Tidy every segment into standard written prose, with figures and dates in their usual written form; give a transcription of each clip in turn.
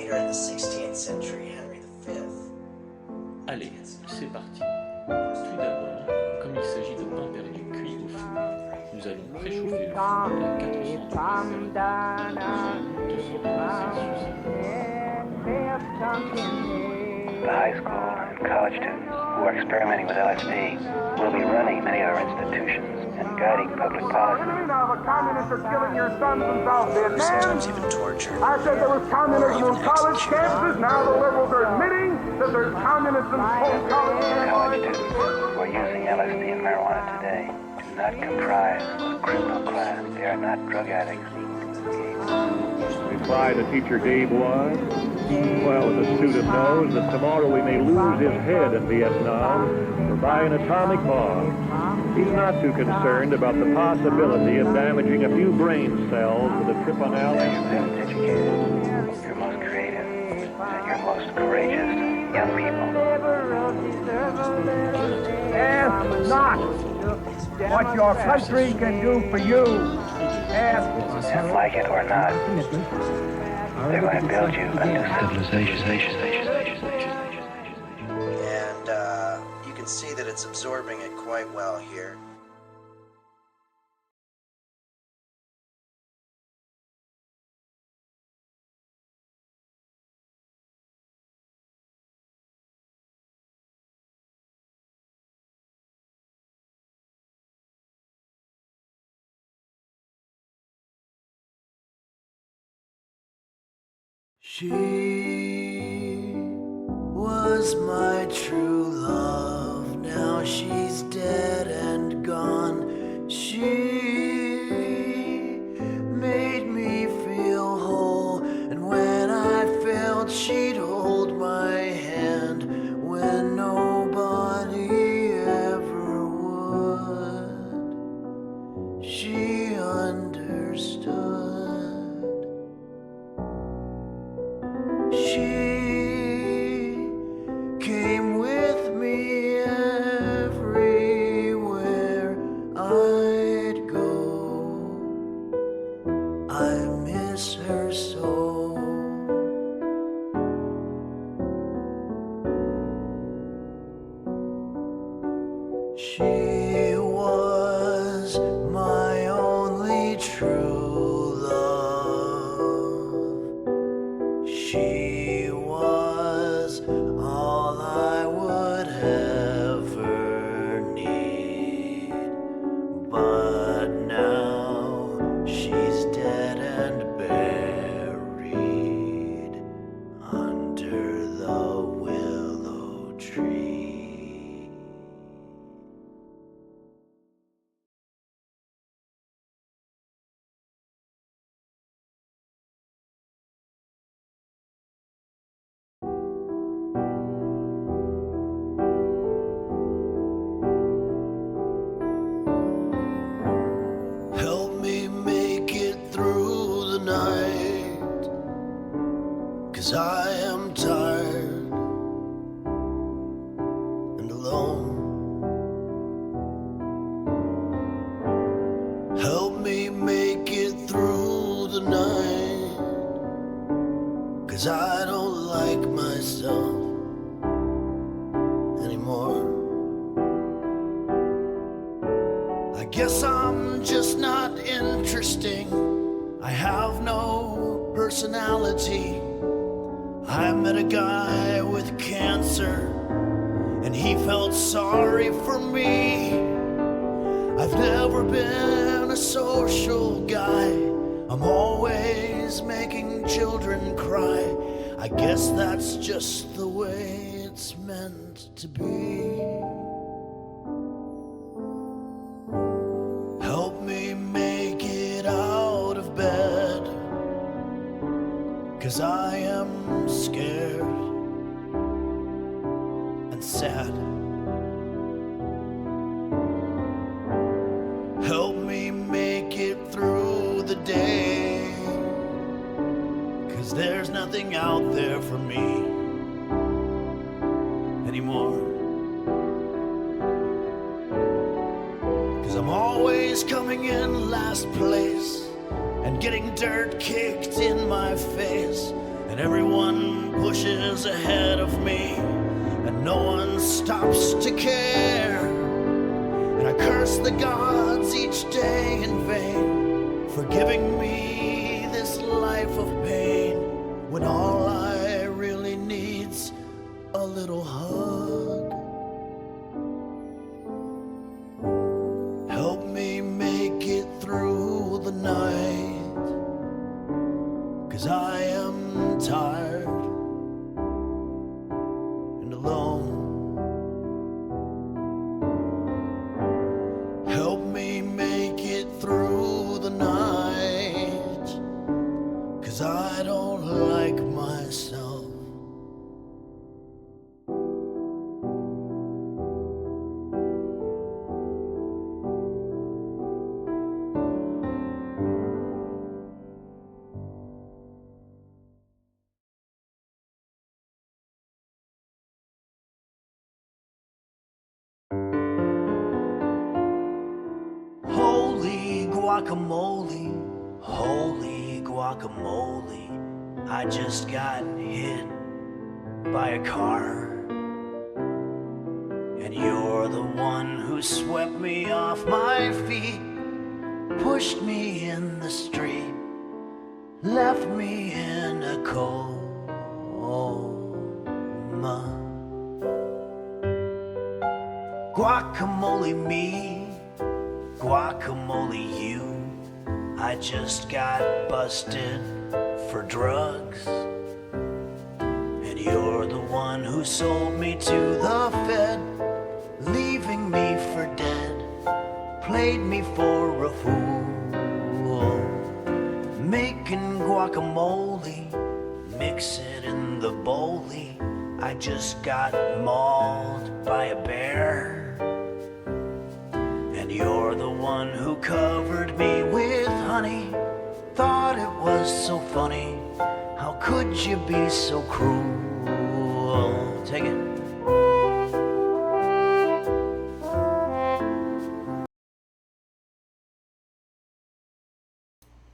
later in the 16th century, Henry V. Allez, c'est parti. Tout d'abord, comme il s'agit de pain perdu cuit au four, nous allons préchauffer le four à 400 The high school and college students who are experimenting with LSD will be running many of our institutions and guiding public policy. Now the communists are killing your sons in South Vietnam. Sometimes even torture. I said there was communism on college campuses. Now the liberals are admitting that there's communism on college campuses. College students who are using LSD and marijuana today do not comprise a criminal class. They are not drug addicts. Reply the teacher Dave was, well, the student knows that tomorrow we may lose his head in Vietnam or by an atomic bomb. He's not too concerned about the possibility of damaging a few brain cells with a trip on You're LSD. best educated, you're most creative, and you're most courageous young people. Ask not what your country can do for you. Ask. And like it or not, they're going to build you a new civilization. And you can see that it's absorbing it quite well here. She was my true love, now she's dead and gone. She made me feel whole, and when I failed, she'd hold my hand when nobody ever would. She understood. She came with me everywhere I'd go. I miss her so. She was my only true love. She was all I would ever need, but now she's dead and buried under the willow tree. Help me make it through the night, 'cause I am tired and alone. Help me make it through the night, 'cause I don't like myself anymore. I guess I'm just not interesting. I have no personality. I met a guy with cancer, and he felt sorry for me. I've never been a social guy. I'm always making children cry. I guess that's just the way it's meant to be. Help me make it out of bed, 'cause I am scared and sad. Help me make it through the day, 'cause there's nothing out there for me anymore. 'Cause I'm always coming in last place and getting dirt kicked in my face. and everyone pushes ahead of me, and no one stops to care. And I curse the gods each day in vain for giving me this life of pain, when all I really need's a little hug. Help me make it through the night, 'cause I am tired and alone. Help me make it through the night, 'cause I don't like myself. Holy guacamole, holy guacamole, I just got hit by a car, and you're the one who swept me off my feet, pushed me in the street, left me in a coma. Guacamole me, guacamole you, I just got busted for drugs, and you're the one who sold me to the Fed, leaving me for dead, played me for a fool. Making guacamole, mix it in the bowlie, I just got mauled by a bear, and you're the one who covered me with honey. Thought it was so funny. How could you be so cruel? Take it.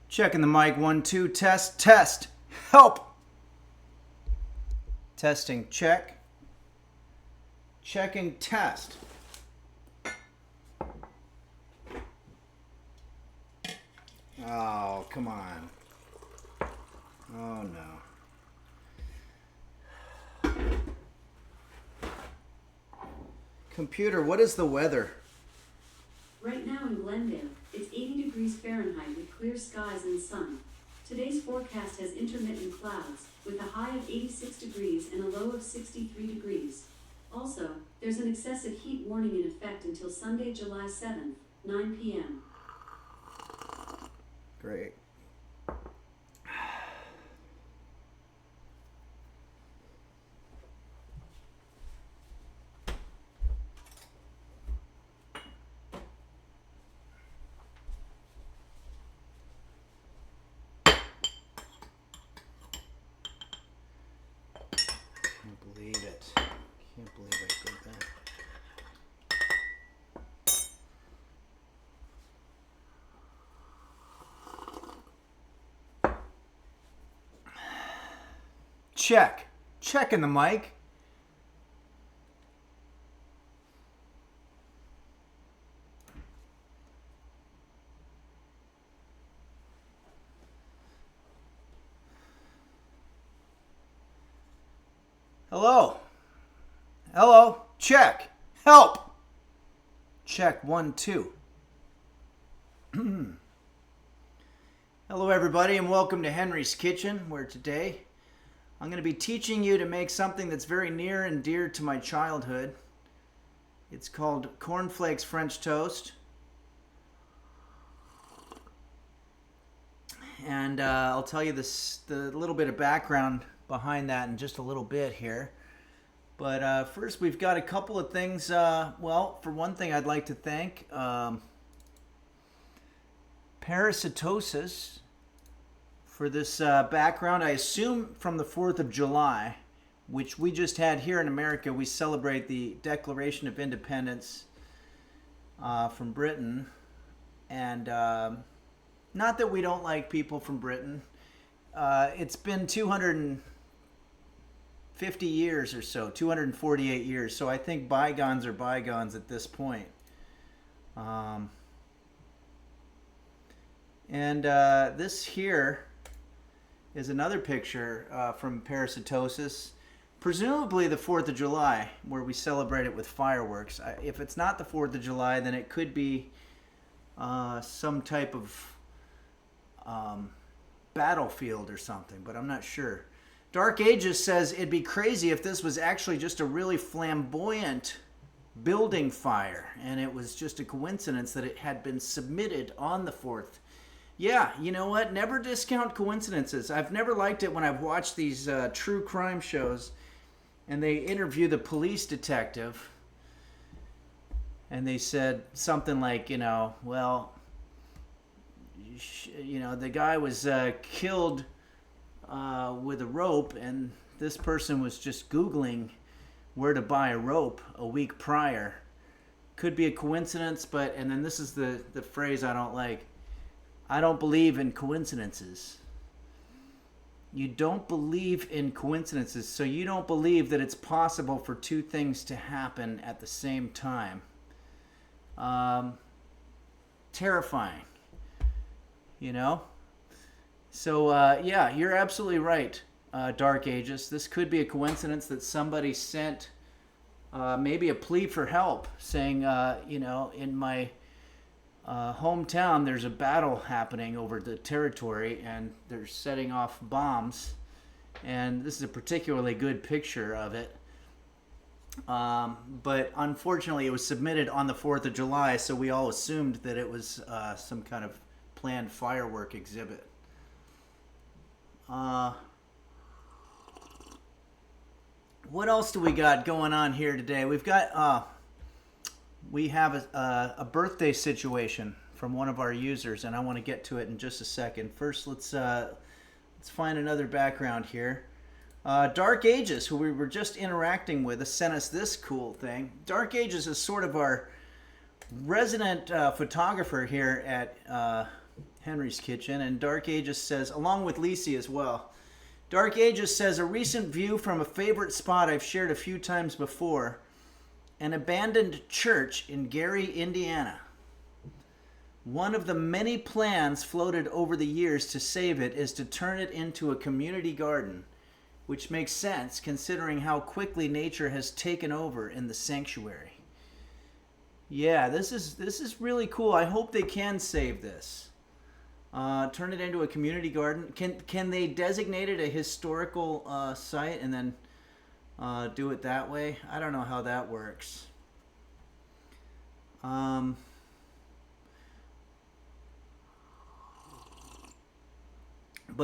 Checking the mic, 1, 2, test, test. Help. Testing, check. Checking, test. Oh, come on. Oh, no. Computer, what is the weather? Right now in Glendale, it's 80 degrees Fahrenheit with clear skies and sun. Today's forecast has intermittent clouds, with a high of 86 degrees and a low of 63 degrees. Also, there's an excessive heat warning in effect until Sunday, July 7th, 9 p.m. Great. Can't believe it. Can't believe I did that. Check. Checking the mic. Hello. Hello. Check. Help. Check 1, 2. Hello everybody and welcome to Henry's Kitchen, where today I'm going to be teaching you to make something that's very near and dear to my childhood. It's called cornflakes French toast. And I'll tell you the little bit of background behind that in just a little bit here. But first we've got a couple of things. Well, for one thing, I'd like to thank Parasitosis for this background. I assume from the 4th of July, which we just had here in America. We celebrate the Declaration of Independence from Britain. And not that we don't like people from Britain. it's been 250 years or so, 248 years. So I think bygones are bygones at this point. This here is another picture from parasitosis. Presumably the 4th of July, where we celebrate it with fireworks. If it's not the 4th of July, then it could be some type of battlefield or something, but I'm not sure. Dark Ages says it'd be crazy if this was actually just a really flamboyant building fire, and it was just a coincidence that it had been submitted on the 4th. Yeah, you know what? Never discount coincidences. I've never liked it when I've watched these true crime shows and they interview the police detective and they said something like, well, the guy was killed with a rope, and this person was just Googling where to buy a rope a week prior. Could be a coincidence, and then this is the phrase I don't like. I don't believe in coincidences. You don't believe in coincidences, so you don't believe that it's possible for two things to happen at the same time. Terrifying. So yeah, you're absolutely right, Dark Ages. This could be a coincidence that somebody sent maybe a plea for help, saying, in my hometown there's a battle happening over the territory and they're setting off bombs, and this is a particularly good picture of it. But unfortunately it was submitted on the 4th of July, so we all assumed that it was some kind of planned firework exhibit. What else do we got going on here today? We have a birthday situation from one of our users, and I want to get to it in just a second. First, let's find another background here. Dark Ages, who we were just interacting with, sent us this cool thing. Dark Ages is sort of our resident photographer here at Henry's Kitchen, and Dark Ages says, along with Lisi as well, Dark Ages says, a recent view from a favorite spot I've shared a few times before, an abandoned church in Gary, Indiana. One of the many plans floated over the years to save it is to turn it into a community garden, which makes sense considering how quickly nature has taken over in the sanctuary. Yeah, this is really cool. I hope they can save this. Turn it into a community garden. Can they designate it a historical site and then do it that way? I don't know how that works. But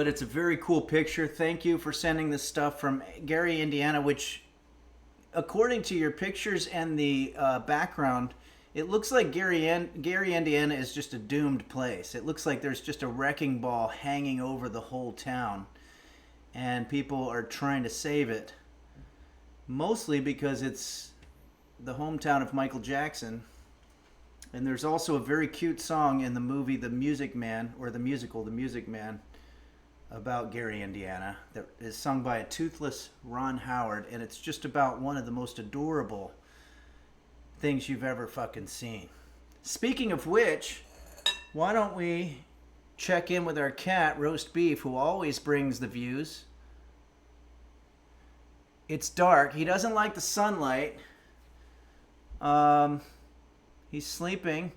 it's a very cool picture. Thank you for sending this stuff from Gary, Indiana, which, according to your pictures and the background, it looks like Gary, Indiana is just a doomed place. It looks like there's just a wrecking ball hanging over the whole town, and people are trying to save it, mostly because it's the hometown of Michael Jackson. And there's also a very cute song in the movie The Music Man, or the musical The Music Man, about Gary, Indiana, that is sung by a toothless Ron Howard, and it's just about one of the most adorable things you've ever fucking seen. Speaking of which, why don't we check in with our cat, Roast Beef, who always brings the views. It's dark. He doesn't like the sunlight. He's sleeping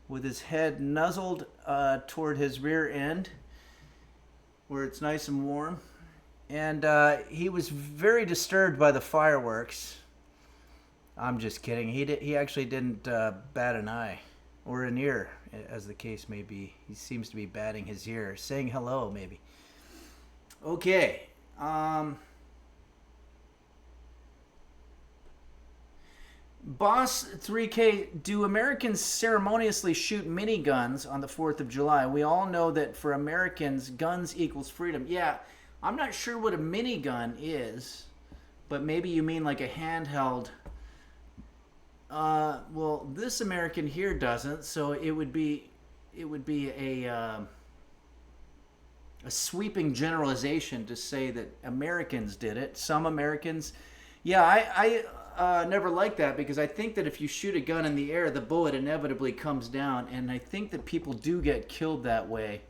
with his head nuzzled toward his rear end, where it's nice and warm. And he was very disturbed by the fireworks. I'm just kidding. He actually didn't bat an eye or an ear, as the case may be. He seems to be batting his ear, saying hello, maybe. Okay. Boss 3K, do Americans ceremoniously shoot miniguns on the 4th of July? We all know that for Americans, guns equals freedom. Yeah, I'm not sure what a minigun is, but maybe you mean like a handheld. Well, this American here doesn't, so it would be a a sweeping generalization to say that Americans did it. Some Americans, yeah, I never liked that, because I think that if you shoot a gun in the air, the bullet inevitably comes down, and I think that people do get killed that way.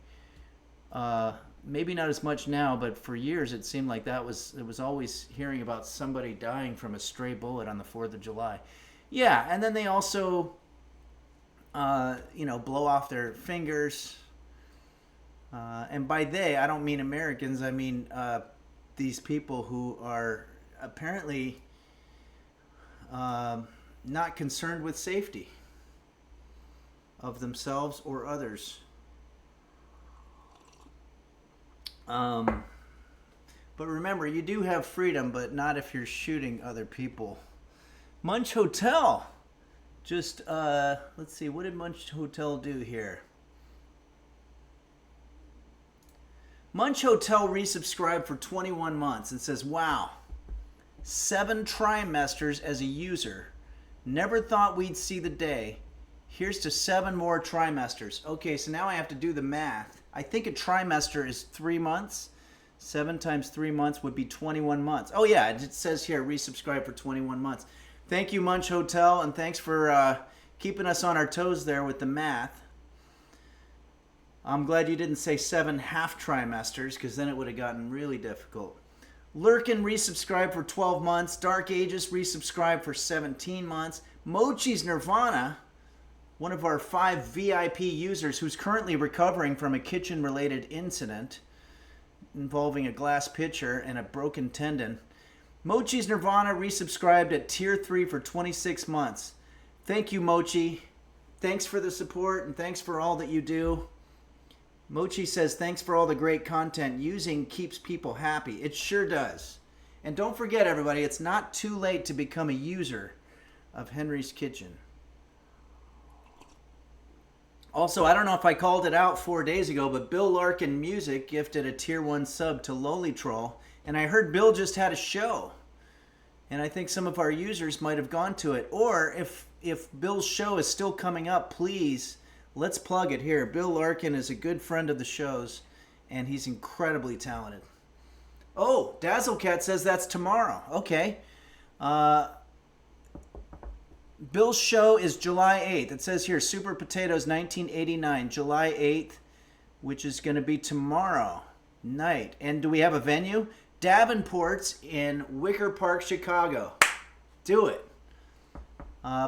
Maybe not as much now, but for years it seemed like it was always hearing about somebody dying from a stray bullet on the 4th of July. Yeah, and then they also, blow off their fingers. And by they, I don't mean Americans. I mean these people who are apparently not concerned with safety of themselves or others. But remember, you do have freedom, but not if you're shooting other people. Munch Hotel. Just, let's see, what did Munch Hotel do here? Munch Hotel resubscribed for 21 months and says, wow, 7 trimesters as a user. Never thought we'd see the day. Here's to 7 more trimesters. Okay, so now I have to do the math. I think a trimester is 3 months. 7 times 3 months would be 21 months. Oh yeah, it says here, resubscribe for 21 months. Thank you, Munch Hotel, and thanks for keeping us on our toes there with the math. I'm glad you didn't say 7 half trimesters, because then it would have gotten really difficult. Lurkin resubscribed for 12 months. Dark Ages resubscribed for 17 months. Mochi's Nirvana, one of our 5 VIP users who's currently recovering from a kitchen-related incident involving a glass pitcher and a broken tendon. Mochi's Nirvana resubscribed at Tier 3 for 26 months. Thank you, Mochi. Thanks for the support, and thanks for all that you do. Mochi says, thanks for all the great content. Using keeps people happy. It sure does. And don't forget, everybody, it's not too late to become a user of Henry's Kitchen. Also, I don't know if I called it out 4 days ago, but Bill Larkin Music gifted a Tier 1 sub to Lowly Troll. And I heard Bill just had a show. And I think some of our users might have gone to it. Or if Bill's show is still coming up, please, let's plug it here. Bill Larkin is a good friend of the show's, and he's incredibly talented. Oh, Dazzlecat says that's tomorrow. Okay. Bill's show is July 8th. It says here, Super Potatoes 1989, July 8th, which is going to be tomorrow night. And do we have a venue? Davenport's in Wicker Park, Chicago. Do it.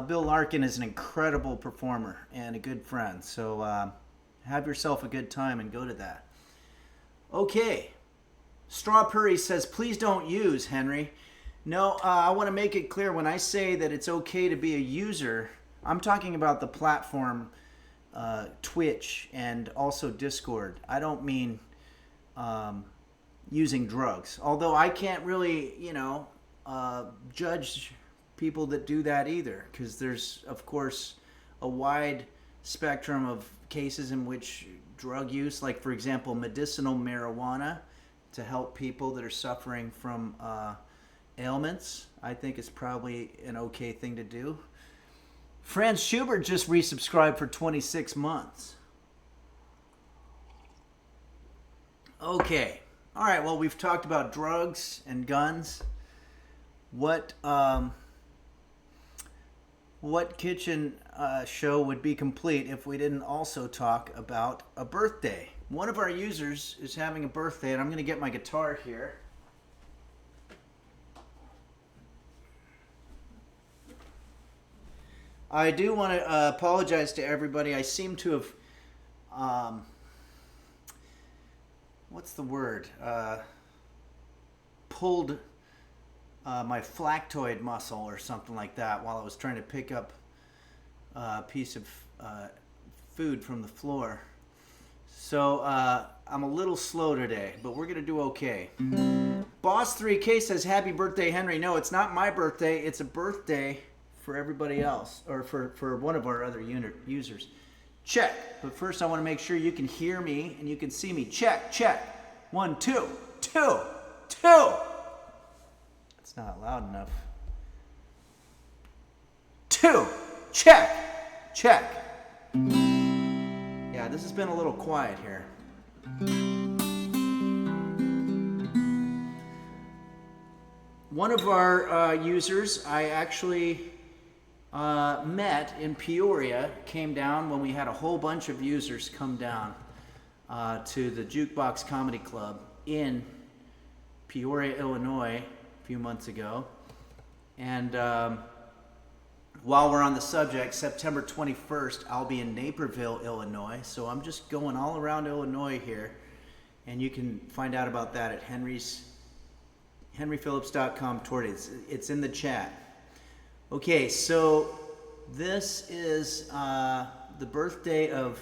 Bill Larkin is an incredible performer and a good friend. So have yourself a good time and go to that. Okay. Straw Purry says, please don't use, Henry. No, I want to make it clear, when I say that it's okay to be a user, I'm talking about the platform Twitch and also Discord. I don't mean using drugs. Although I can't really, judge people that do that either, because there's, of course, a wide spectrum of cases in which drug use, like, for example, medicinal marijuana to help people that are suffering from ailments, I think is probably an okay thing to do. Franz Schubert just resubscribed for 26 months. Okay. All right, well, we've talked about drugs and guns. What kitchen show would be complete if we didn't also talk about a birthday? One of our users is having a birthday, and I'm going to get my guitar here. I do want to apologize to everybody. I seem to have, what's the word? Pulled my flactoid muscle or something like that while I was trying to pick up a piece of food from the floor. So I'm a little slow today, but we're going to do okay. Boss 3K says, happy birthday, Henry. No, it's not my birthday. It's a birthday for everybody else, or for one of our other users. Check. But first I want to make sure you can hear me and you can see me. Check, check. 1, 2, 2, 2. It's not loud enough. 2. Check, check. Yeah, this has been a little quiet here. one of our users I actually met in Peoria, came down when we had a whole bunch of users come down to the Jukebox Comedy Club in Peoria, Illinois, a few months ago. And while we're on the subject, September 21st, I'll be in Naperville, Illinois. So I'm just going all around Illinois here. And you can find out about that at henryphillips.com toward it. It's in the chat. Okay, so this is the birthday of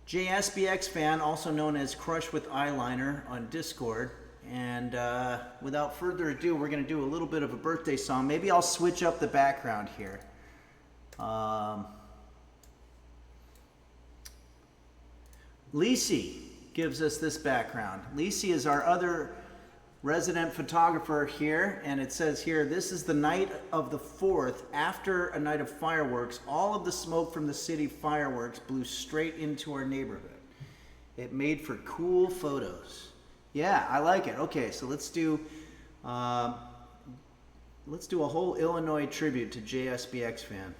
JSBX Fan, also known as Crush with Eyeliner on Discord. And without further ado, we're going to do a little bit of a birthday song. Maybe I'll switch up the background here. Lisi gives us this background. Lisi is our other resident photographer here, and it says here, this is the night of the 4th, after a night of fireworks. All of the smoke from the city fireworks blew straight into our neighborhood. It made for cool photos. Yeah, I like it. Okay, so let's do a whole Illinois tribute to JSBX Fan.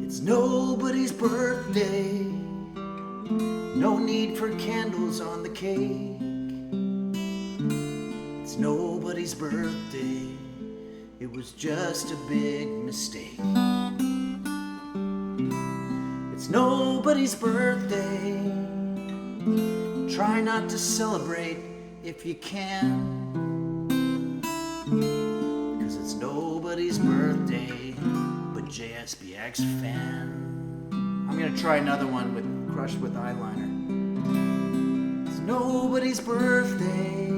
It's nobody's birthday, no need for candles on the cake. It's nobody's birthday, it was just a big mistake. It's nobody's birthday, try not to celebrate if you can, 'cause it's nobody's birthday but JSBX Fan. I'm gonna try another one with Crush with Eyeliner. It's nobody's birthday,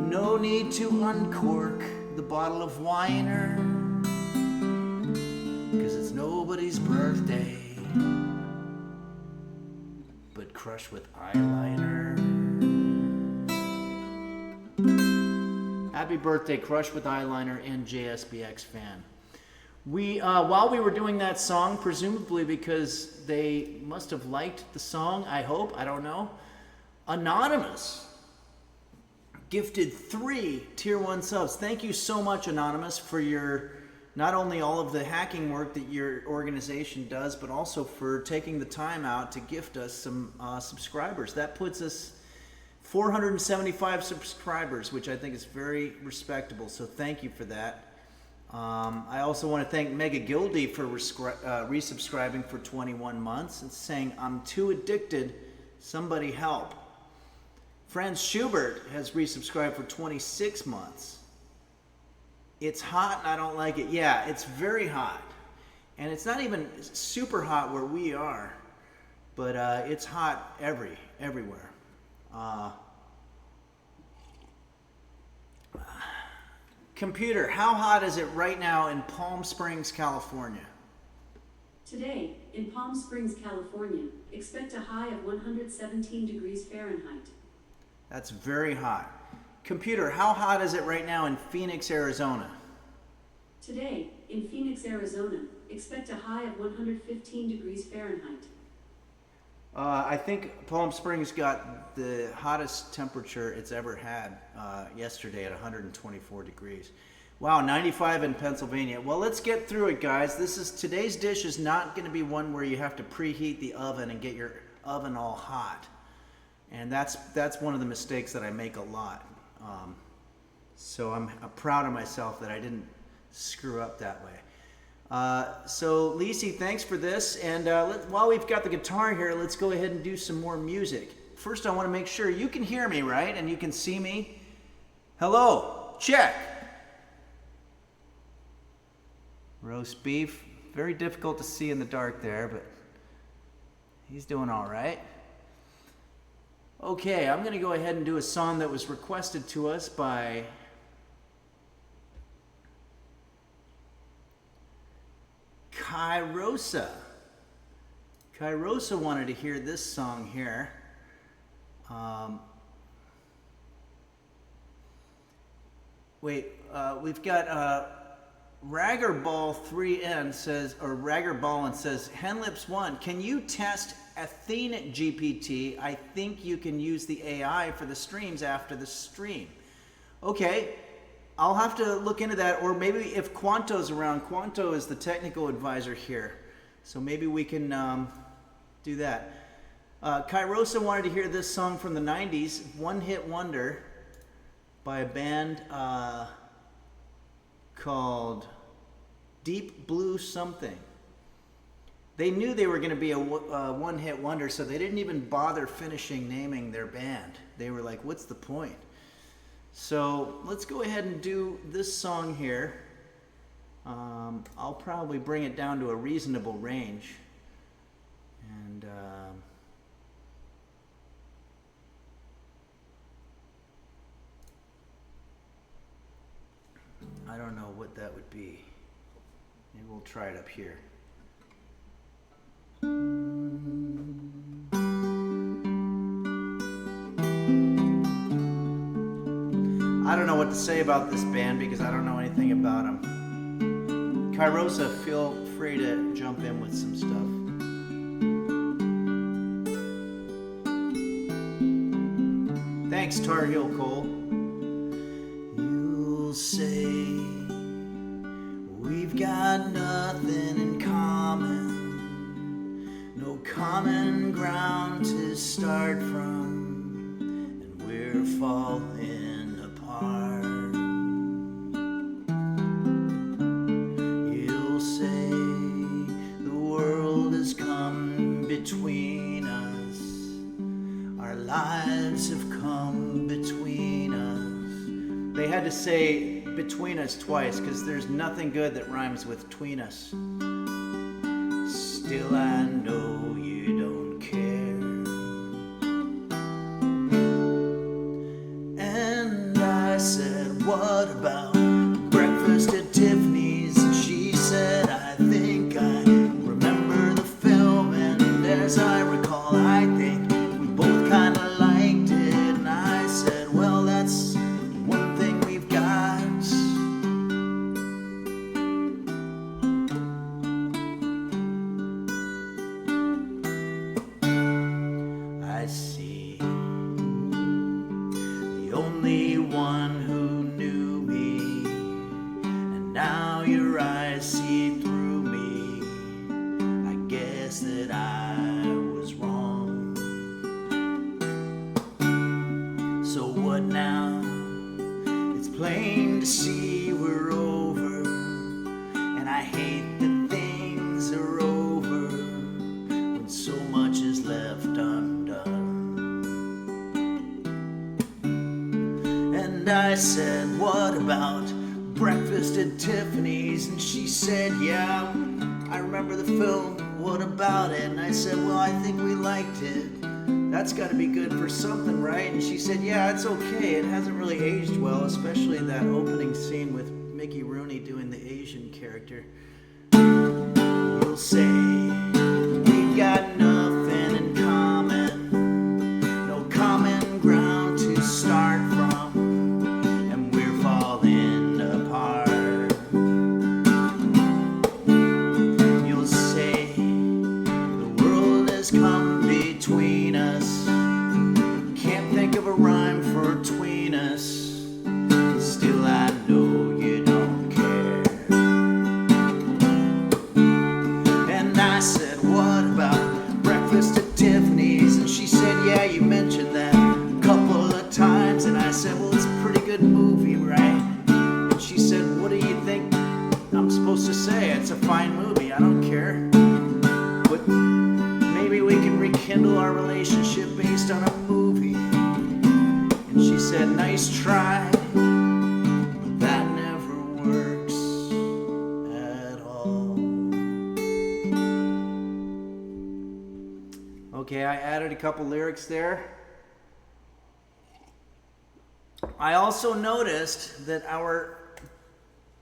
no need to uncork the bottle of winer, 'cause it's nobody's birthday but Crush with Eyeliner. Happy birthday, Crush with Eyeliner and JSBX Fan. We, while we were doing that song, presumably because they must have liked the song, I hope, I don't know, Anonymous gifted 3 Tier 1 subs. Thank you so much, Anonymous, for your, not only all of the hacking work that your organization does, but also for taking the time out to gift us some subscribers. That puts us 475 subscribers, which I think is very respectable, so thank you for that. I also want to thank Mega Gildy for resubscribing for 21 months and saying, I'm too addicted, somebody help. Franz Schubert has resubscribed for 26 months. It's hot and I don't like it. Yeah, it's very hot. And it's not even super hot where we are, but it's hot everywhere. Computer, how hot is it right now in Palm Springs, California? Today, in Palm Springs, California, expect a high of 117 degrees Fahrenheit. That's very hot. Computer, how hot is it right now in Phoenix, Arizona? Today, in Phoenix, Arizona, expect a high of 115 degrees Fahrenheit. I think Palm Springs got the hottest temperature it's ever had yesterday at 124 degrees. Wow, 95 in Pennsylvania. Well, let's get through it, guys. Today's dish is not going to be one where you have to preheat the oven and get your oven all hot. And that's one of the mistakes that I make a lot. So I'm proud of myself that I didn't screw up that way. So Lisi, thanks for this. And while we've got the guitar here, let's go ahead and do some more music. First, I want to make sure you can hear me, right? And you can see me. Hello, check. Roast beef. Very difficult to see in the dark there, but he's doing all right. Okay, I'm going to go ahead and do a song that was requested to us by Kairosa. Kairosa wanted to hear this song here. We've got Raggerball3N says, or Raggerballin says, Henlips1, can you test Athena GPT? I think you can use the AI for the streams after the stream. Okay, I'll have to look into that, or maybe if Quanto's around. Quanto is the technical advisor here, so maybe we can do that. Kairosa wanted to hear this song from the 90s, One Hit Wonder, by a band called Deep Blue Something. They knew they were going to be a one-hit wonder, so they didn't even bother finishing naming their band. They were like, what's the point? So let's go ahead and do this song here. I'll probably bring it down to a reasonable range. And I don't know what that would be. Maybe we'll try it up here. I don't know what to say about this band because I don't know anything about them. Kairosa, feel free to jump in with some stuff. Thanks, Tar Heel Cole. You'll say we've got nothing in common, no common ground to start from, and we're falling apart. You'll say the world has come between us, our lives have come between us. They had to say between us twice because there's nothing good that rhymes with tween us. Still I know you don't care. And I said, what about breakfast at Tiffany's? And she said, I think I remember the film, and as I recall, I think we both kind of liked it. And I said, well, that's one thing we've got. I see the only one who knew me, and now your eyes see through me. I guess that I was wrong. So what now? It's plain to see we're over, and I hate that things are over when so much is left undone. And I said, what about breakfast at Tiffany's? And she said, yeah, I remember the film, what about it? And I said, well, I think we liked it. That's got to be good for something, right? And she said, yeah, it's okay. It hasn't really aged well, especially that opening scene with Mickey Rooney doing the Asian character. You'll say, we've got nothing in common, no common ground to start from, and we're falling apart. You'll say, the world has come between us, can't think of a rhyme for tween us. Still I know you don't care. And I said, what about breakfast at Tiffany's? And she said, yeah, you mentioned that a couple of times. And I said, well, it's a pretty good movie, right? And she said, what do you think I'm supposed to say? It's a fine movie, I don't care. But maybe we can rekindle our relationship based on a movie. And she said, nice try. That never works at all. Okay, I added a couple lyrics there. I also noticed that our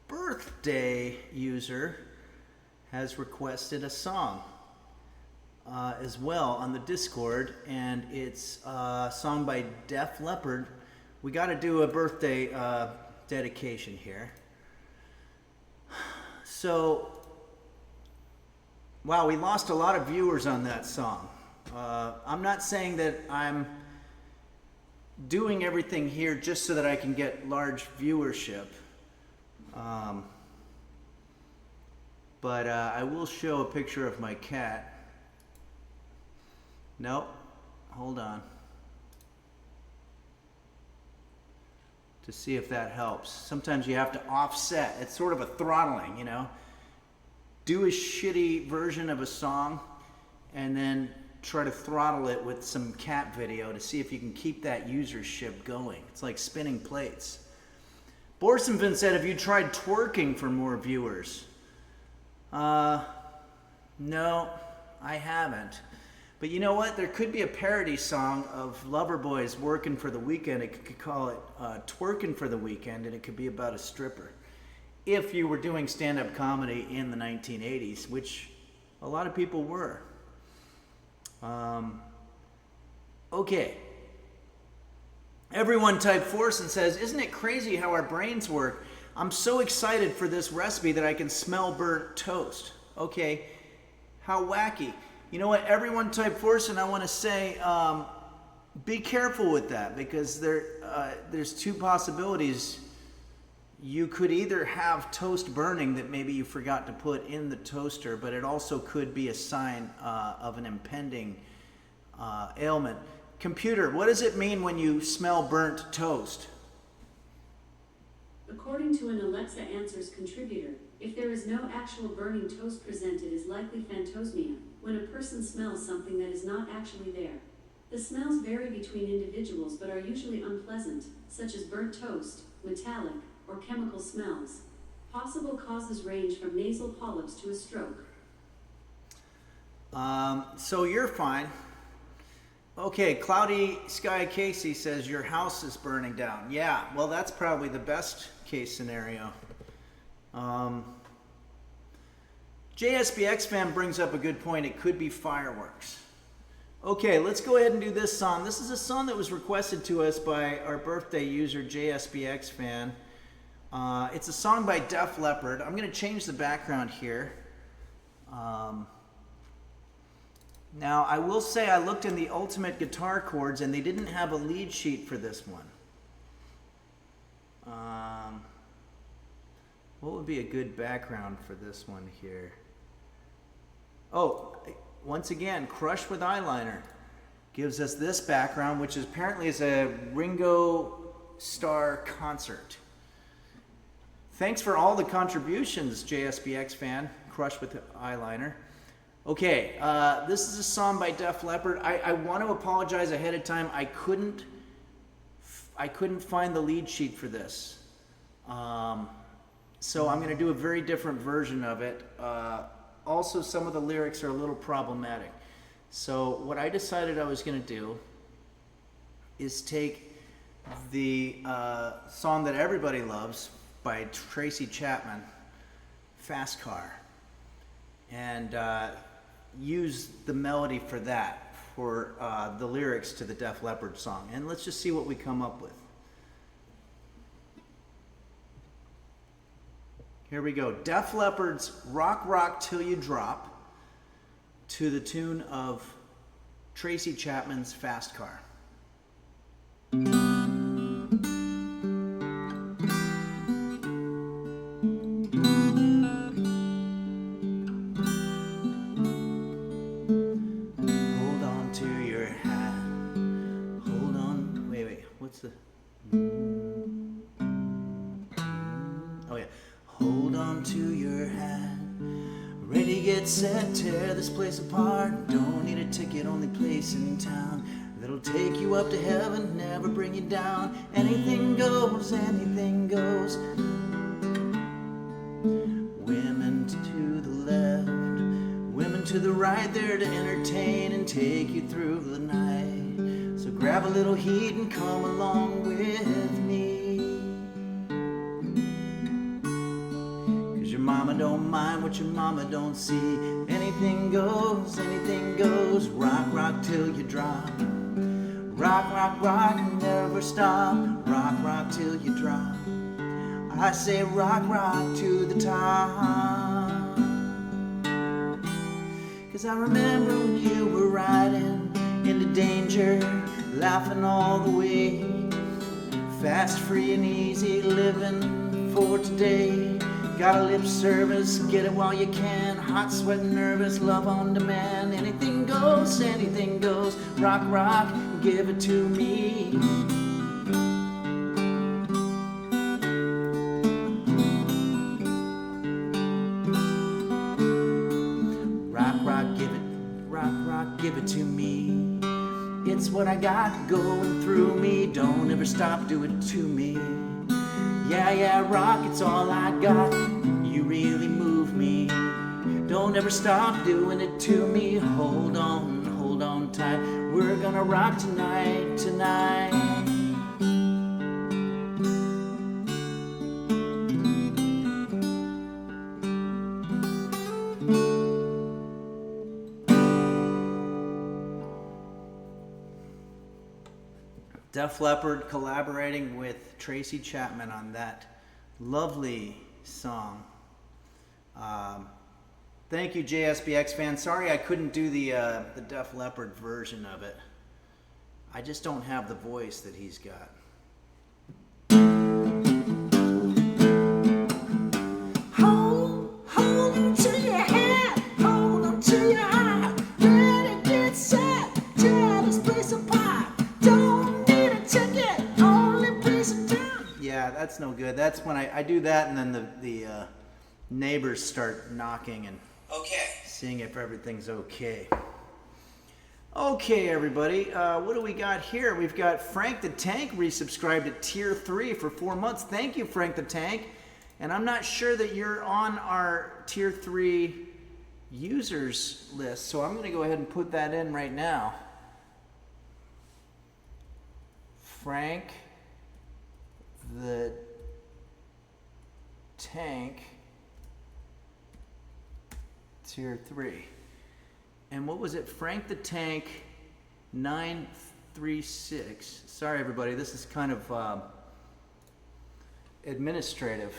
birthday user has requested a song as well on the Discord, and it's a song by Def Leppard. We got to do a birthday dedication here. So, wow, we lost a lot of viewers on that song. I'm not saying that I'm doing everything here just so that I can get large viewership. But I will show a picture of my cat. Nope, hold on. To see if that helps. Sometimes you have to offset. It's sort of a throttling, you know. Do a shitty version of a song and then try to throttle it with some cat video to see if you can keep that usership going. It's like spinning plates. Borsenvin said, have you tried twerking for more viewers? No, I haven't. But you know what? There could be a parody song of Loverboy's Working for the Weekend. It could call it Twerking for the Weekend, and it could be about a stripper. If you were doing stand-up comedy in the 1980s, which a lot of people were. Okay. Everyone typed force and says, isn't it crazy how our brains work? I'm so excited for this recipe that I can smell burnt toast. Okay, how wacky. You know what, everyone typed force, and I want to say, be careful with that, because there's two possibilities. You could either have toast burning that maybe you forgot to put in the toaster, but it also could be a sign of an impending ailment. Computer, what does it mean when you smell burnt toast? According to an Alexa Answers contributor, if there is no actual burning toast present, it is likely phantosmia, when a person smells something that is not actually there. The smells vary between individuals but are usually unpleasant, such as burnt toast, metallic, or chemical smells. Possible causes range from nasal polyps to a stroke. So you're fine. Okay, Cloudy Sky Casey says your house is burning down. Yeah, well, that's probably the best case scenario. JSBX fan brings up a good point. It could be fireworks. Okay, let's go ahead and do this song. This is a song that was requested to us by our birthday user, JSBX fan. It's a song by Def Leppard. I'm going to change the background here. Now, I will say I looked in the Ultimate Guitar Chords and they didn't have a lead sheet for this one. What would be a good background for this one here? Oh, once again, Crush with Eyeliner gives us this background, which apparently is a Ringo Starr concert. Thanks for all the contributions, JSBX fan, Crush with Eyeliner. Okay, this is a song by Def Leppard. I want to apologize ahead of time. I couldn't find the lead sheet for this. So I'm going to do a very different version of it. Also, some of the lyrics are a little problematic. So what I decided I was going to do is take the song that everybody loves by Tracy Chapman, Fast Car, and use the melody for that, for the lyrics to the Def Leppard song. And let's just see what we come up with. Here we go. Def Leppard's Rock Rock Till You Drop to the tune of Tracy Chapman's Fast Car. Set, tear this place apart. Don't need a ticket, only place in town that'll take you up to heaven, never bring you down. Anything goes, anything goes. Women to the left, women to the right, there to entertain and take you through the night. So grab a little heat and come along with me. Mama don't mind what your mama don't see. Anything goes, rock, rock till you drop. Rock, rock, rock, never stop. Rock, rock till you drop. I say rock, rock to the top. 'Cause I remember when you were riding into danger, laughing all the way. Fast, free, and easy, living for today. Got a lip service, get it while you can. Hot, sweat, nervous, love on demand. Anything goes, anything goes. Rock, rock, give it to me. Give it to me. It's what I got going through me. Don't ever stop, do it to me. Yeah, yeah, rock, it's all I got. You really move me. Don't ever stop doing it to me. Hold on tight. We're gonna rock tonight, tonight. Def Leppard collaborating with Tracy Chapman on that lovely song. Thank you, JSBX fan. Sorry I couldn't do the Def Leppard version of it. I just don't have the voice that he's got. Hold on to your head, hold on to your heart. Ready, get set, tear this place apart. Don't need a ticket, only place of time. Yeah, that's no good. That's when I do that, and then the neighbors start knocking and seeing if everything's okay. Okay, everybody, what do we got here? We've got Frank the Tank resubscribed at Tier 3 for 4 months. Thank you, Frank the Tank. And I'm not sure that you're on our Tier 3 users list, so I'm going to go ahead and put that in right now. Frank the Tank, Tier 3. And what was it? Frank the Tank 936. Sorry, everybody. This is kind of administrative.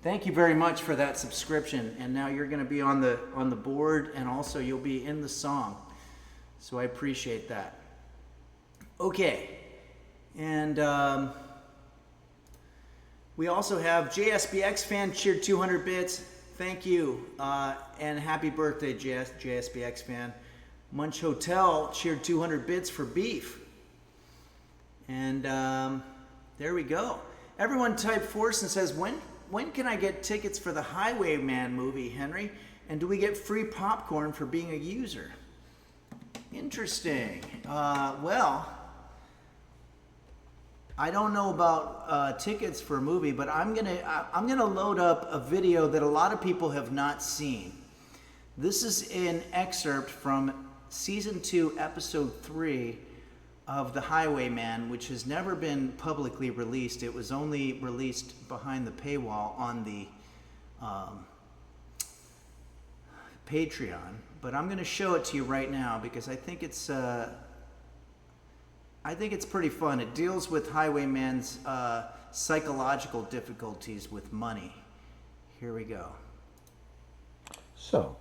Thank you very much for that subscription. And now you're going to be on the board, and also you'll be in the song. So I appreciate that. Okay. And we also have JSBX fan cheered 200 bits. Thank you, and happy birthday, JSBX fan. Munch Hotel cheered 200 bits for beef. And there we go. Everyone type Force and says, when can I get tickets for the Highwayman movie, Henry? And do we get free popcorn for being a user? Interesting. Well, I don't know about tickets for a movie, but I'm gonna load up a video that a lot of people have not seen. This is an excerpt from Season 2, Episode 3 of The Highwayman, which has never been publicly released. It was only released behind the paywall on the Patreon. But I'm gonna show it to you right now because I think it's pretty fun. It deals with Highwayman's psychological difficulties with money. Here we go. So,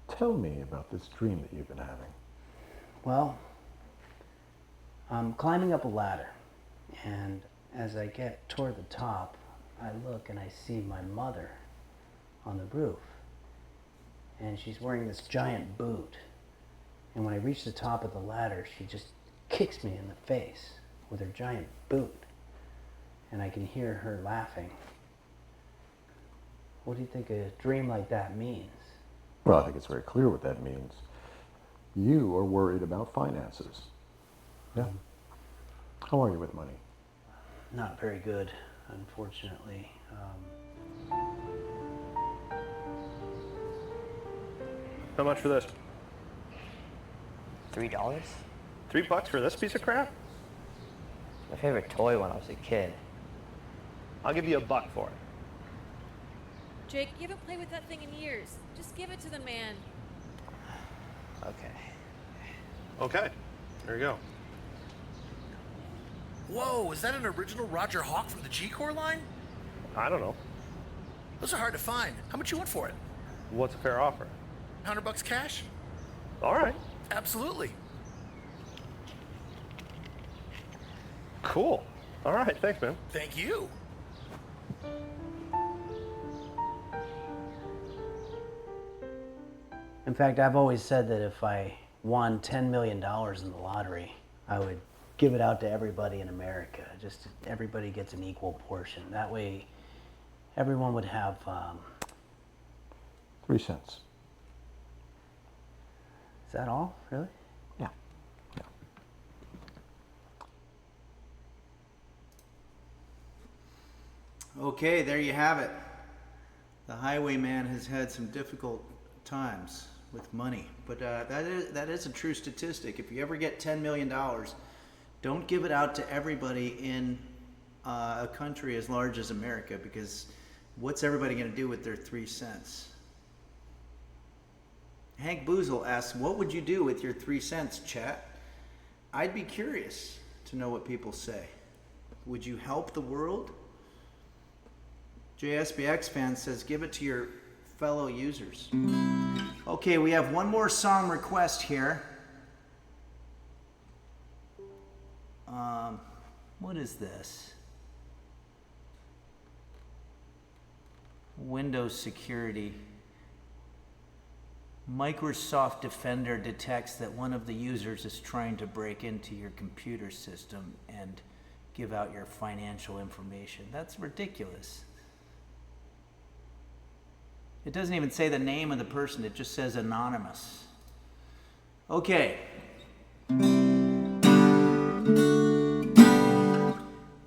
tell me about this dream that you've been having. Well, I'm climbing up a ladder, and as I get toward the top, I look and I see my mother on the roof, and she's wearing this giant boot. And when I reach the top of the ladder, she just kicks me in the face with her giant boot, and I can hear her laughing. What do you think a dream like that means? Well, I think it's very clear what that means. You are worried about finances. Yeah. How are you with money? Not very good, unfortunately. How much for this? $3? $3 for this piece of crap? My favorite toy when I was a kid. I'll give you $1 for it. Jake, you haven't played with that thing in years. Just give it to the man. Okay. Okay, there you go. Whoa, is that an original Roger Hawk from the G-Corps line? I don't know. Those are hard to find. How much you want for it? What's a fair offer? $100 cash? All right. Absolutely. Cool. All right, thanks, man. Thank you. In fact, I've always said that if I won $10 million in the lottery, I would give it out to everybody in America. Just everybody gets an equal portion. That way, everyone would have 3 cents. Is that all? Really? Yeah. Okay, there you have it. The highwayman has had some difficult times with money, but that is a true statistic. If you ever get $10 million, don't give it out to everybody in a country as large as America, because what's everybody going to do with their 3 cents? Hank Boozle asks, what would you do with your 3 cents, chat? I'd be curious to know what people say. Would you help the world? JSBX fan says, give it to your fellow users. Okay, we have one more song request here. What is this? Windows security. Microsoft Defender detects that one of the users is trying to break into your computer system and give out your financial information. That's ridiculous. It doesn't even say the name of the person, it just says anonymous. Okay.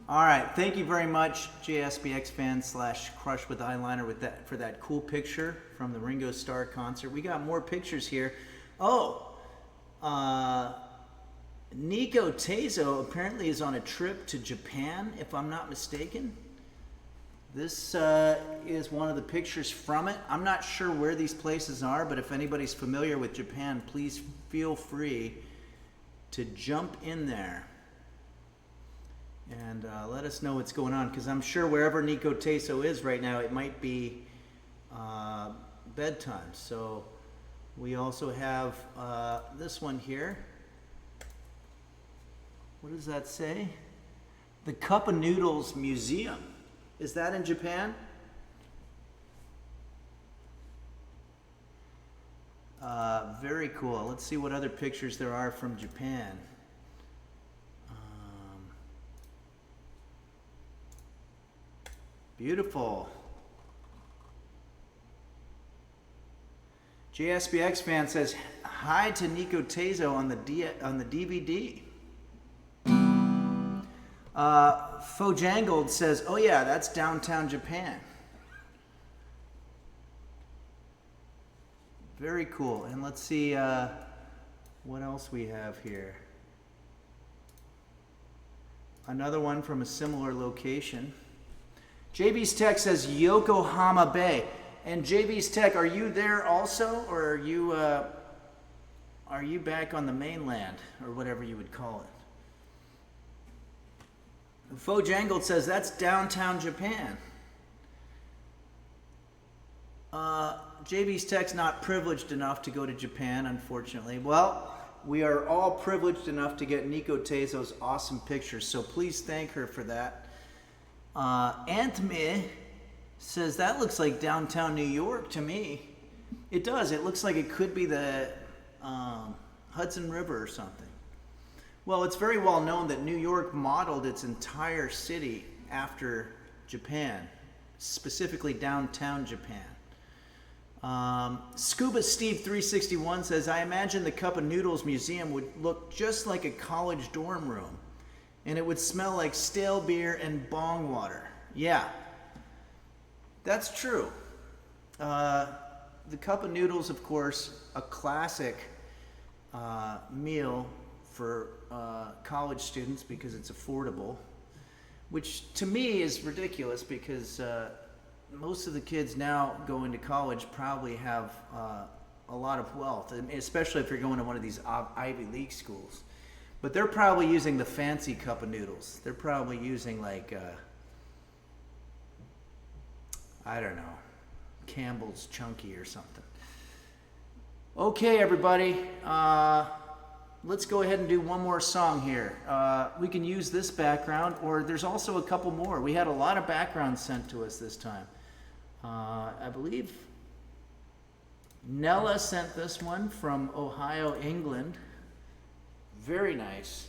All right, thank you very much, JSBX fan / Crush with Eyeliner for that cool picture from the Ringo Starr concert. We got more pictures here. Oh, Nico Tezo apparently is on a trip to Japan, if I'm not mistaken. This is one of the pictures from it. I'm not sure where these places are, but if anybody's familiar with Japan, please feel free to jump in there and let us know what's going on, because I'm sure wherever Nico Teso is right now, it might be bedtime. So we also have this one here. What does that say? The Cup of Noodles Museum. Is that in Japan? Very cool. Let's see what other pictures there are from Japan. Beautiful. JSBX fan says hi to Nico Tezo on the DVD. Fojangled says, oh yeah, that's downtown Japan. Very cool. And let's see what else we have here. Another one from a similar location. JB's Tech says Yokohama Bay. And JB's Tech, are you there also, or are you back on the mainland, or whatever you would call it? Fojangled says that's downtown Japan. JB's Tech's not privileged enough to go to Japan, unfortunately. Well, we are all privileged enough to get Nico Tezo's awesome pictures, so please thank her for that. Antme says that looks like downtown New York to me. It does. It looks like it could be the Hudson River or something. Well, it's very well known that New York modeled its entire city after Japan, specifically downtown Japan. Scuba Steve 361 says, I imagine the Cup of Noodles Museum would look just like a college dorm room, and it would smell like stale beer and bong water. Yeah, that's true. The Cup of Noodles, of course, a classic meal for college students because it's affordable, which to me is ridiculous because most of the kids now going to college probably have a lot of wealth, and especially if you're going to one of these Ivy League schools. But they're probably using the fancy Cup of Noodles. They're probably using like, I don't know, Campbell's Chunky or something. Okay, everybody. Let's go ahead and do one more song here. We can use this background, or there's also a couple more. We had a lot of backgrounds sent to us this time. I believe Nella sent this one from Ohio, England. Very nice.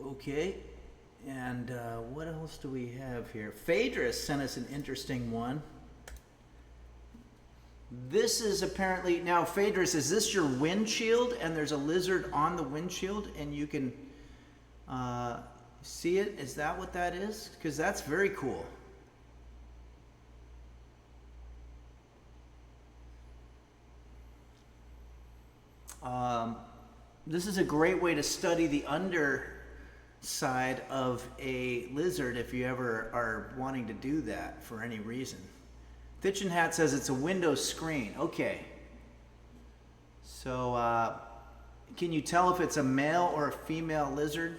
Okay. And what else do we have here? Phaedra sent us an interesting one. This is apparently, now Phaedra, is this your windshield? And there's a lizard on the windshield and you can see it? Is that what that is? Because that's very cool. This is a great way to study the underside of a lizard if you ever are wanting to do that for any reason. Thitchin Hat says it's a window screen. Okay. So, can you tell if it's a male or a female lizard?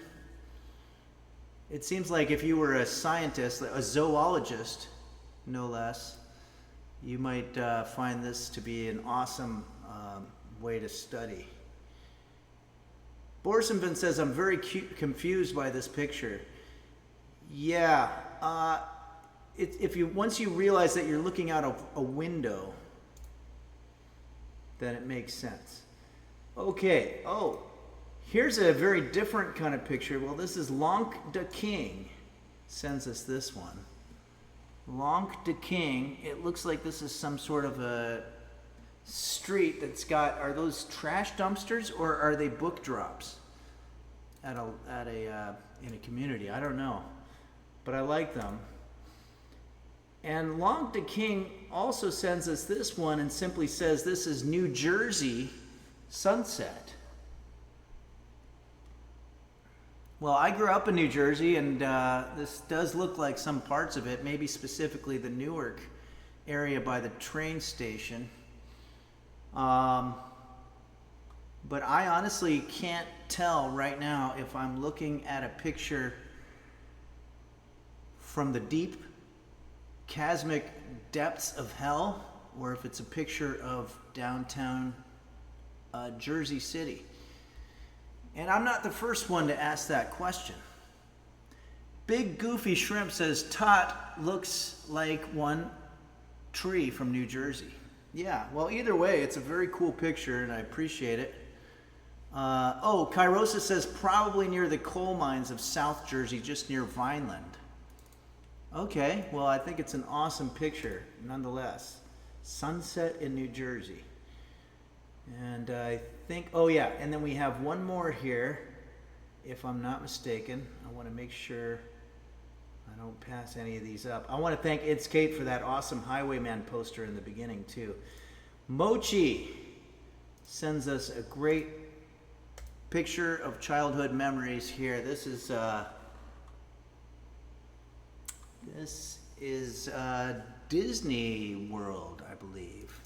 It seems like if you were a scientist, a zoologist, no less, you might find this to be an awesome way to study. Borsenvin says, I'm very confused by this picture. Yeah, once you realize that you're looking out of a window, then it makes sense. Okay, here's a very different kind of picture. Well, this is Lonk de King sends us this one. Lonk de King, it looks like this is some sort of a street that's got, are those trash dumpsters or are they book drops in a community? I don't know, but I like them. And Lonk de King also sends us this one and simply says this is New Jersey sunset. Well, I grew up in New Jersey, and this does look like some parts of it, maybe specifically the Newark area by the train station. But I honestly can't tell right now if I'm looking at a picture from the deep chasmic depths of hell or if it's a picture of downtown Jersey City. And I'm not the first one to ask that question. Big Goofy Shrimp says Tot looks like one tree from New Jersey. Yeah, well, either way, it's a very cool picture, and I appreciate it. Kairosa says probably near the coal mines of South Jersey, just near Vineland. Okay, well, I think it's an awesome picture, nonetheless. Sunset in New Jersey. And I think, and then we have one more here, if I'm not mistaken. I want to make sure I don't pass any of these up. I want to thank It's Kate for that awesome Highwayman poster in the beginning, too. Mochi sends us a great picture of childhood memories here. This is Disney World, I believe.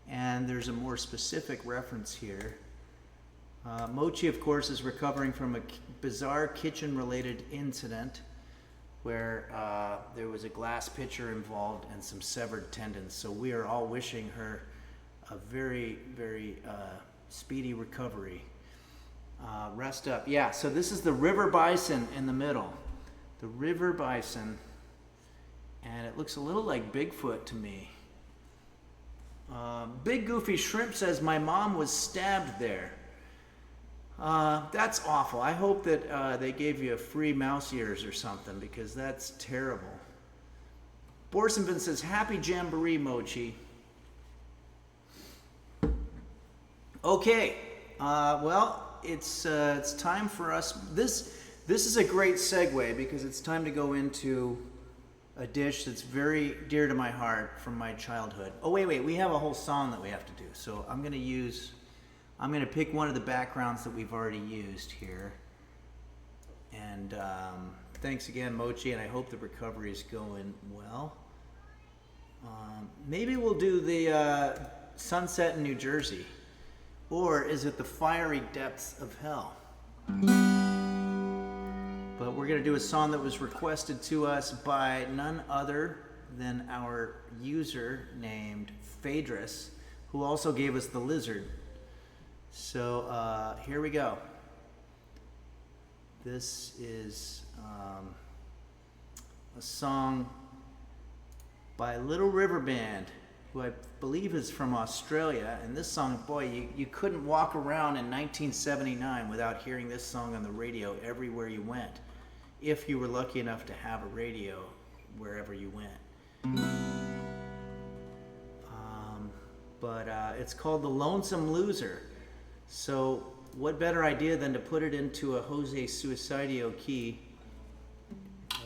And there's a more specific reference here. Mochi, of course, is recovering from a bizarre kitchen-related incident where there was a glass pitcher involved and some severed tendons. So we are all wishing her a very, very speedy recovery. Rest up. Yeah, so this is the river bison in the middle. The river bison. And it looks a little like Bigfoot to me. Big Goofy Shrimp says, my mom was stabbed there. That's awful. I hope that they gave you a free mouse ears or something, because that's terrible. Borsenvin says, happy Jamboree, Mochi. Okay, well, it's time for us. This is a great segue, because it's time to go into a dish that's very dear to my heart from my childhood. Oh, wait, we have a whole song that we have to do. So I'm going to pick one of the backgrounds that we've already used here. And thanks again, Mochi, and I hope the recovery is going well. Maybe we'll do the sunset in New Jersey. Or is it the fiery depths of hell? But we're going to do a song that was requested to us by none other than our user named Phaedrus, who also gave us the lizard. So here we go. This is a song by Little River Band, who I believe is from Australia. And this song, boy, you couldn't walk around in 1979 without hearing this song on the radio everywhere you went, if you were lucky enough to have a radio wherever you went. But it's called The Lonesome Loser. So what better idea than to put it into a Jose Suicidio key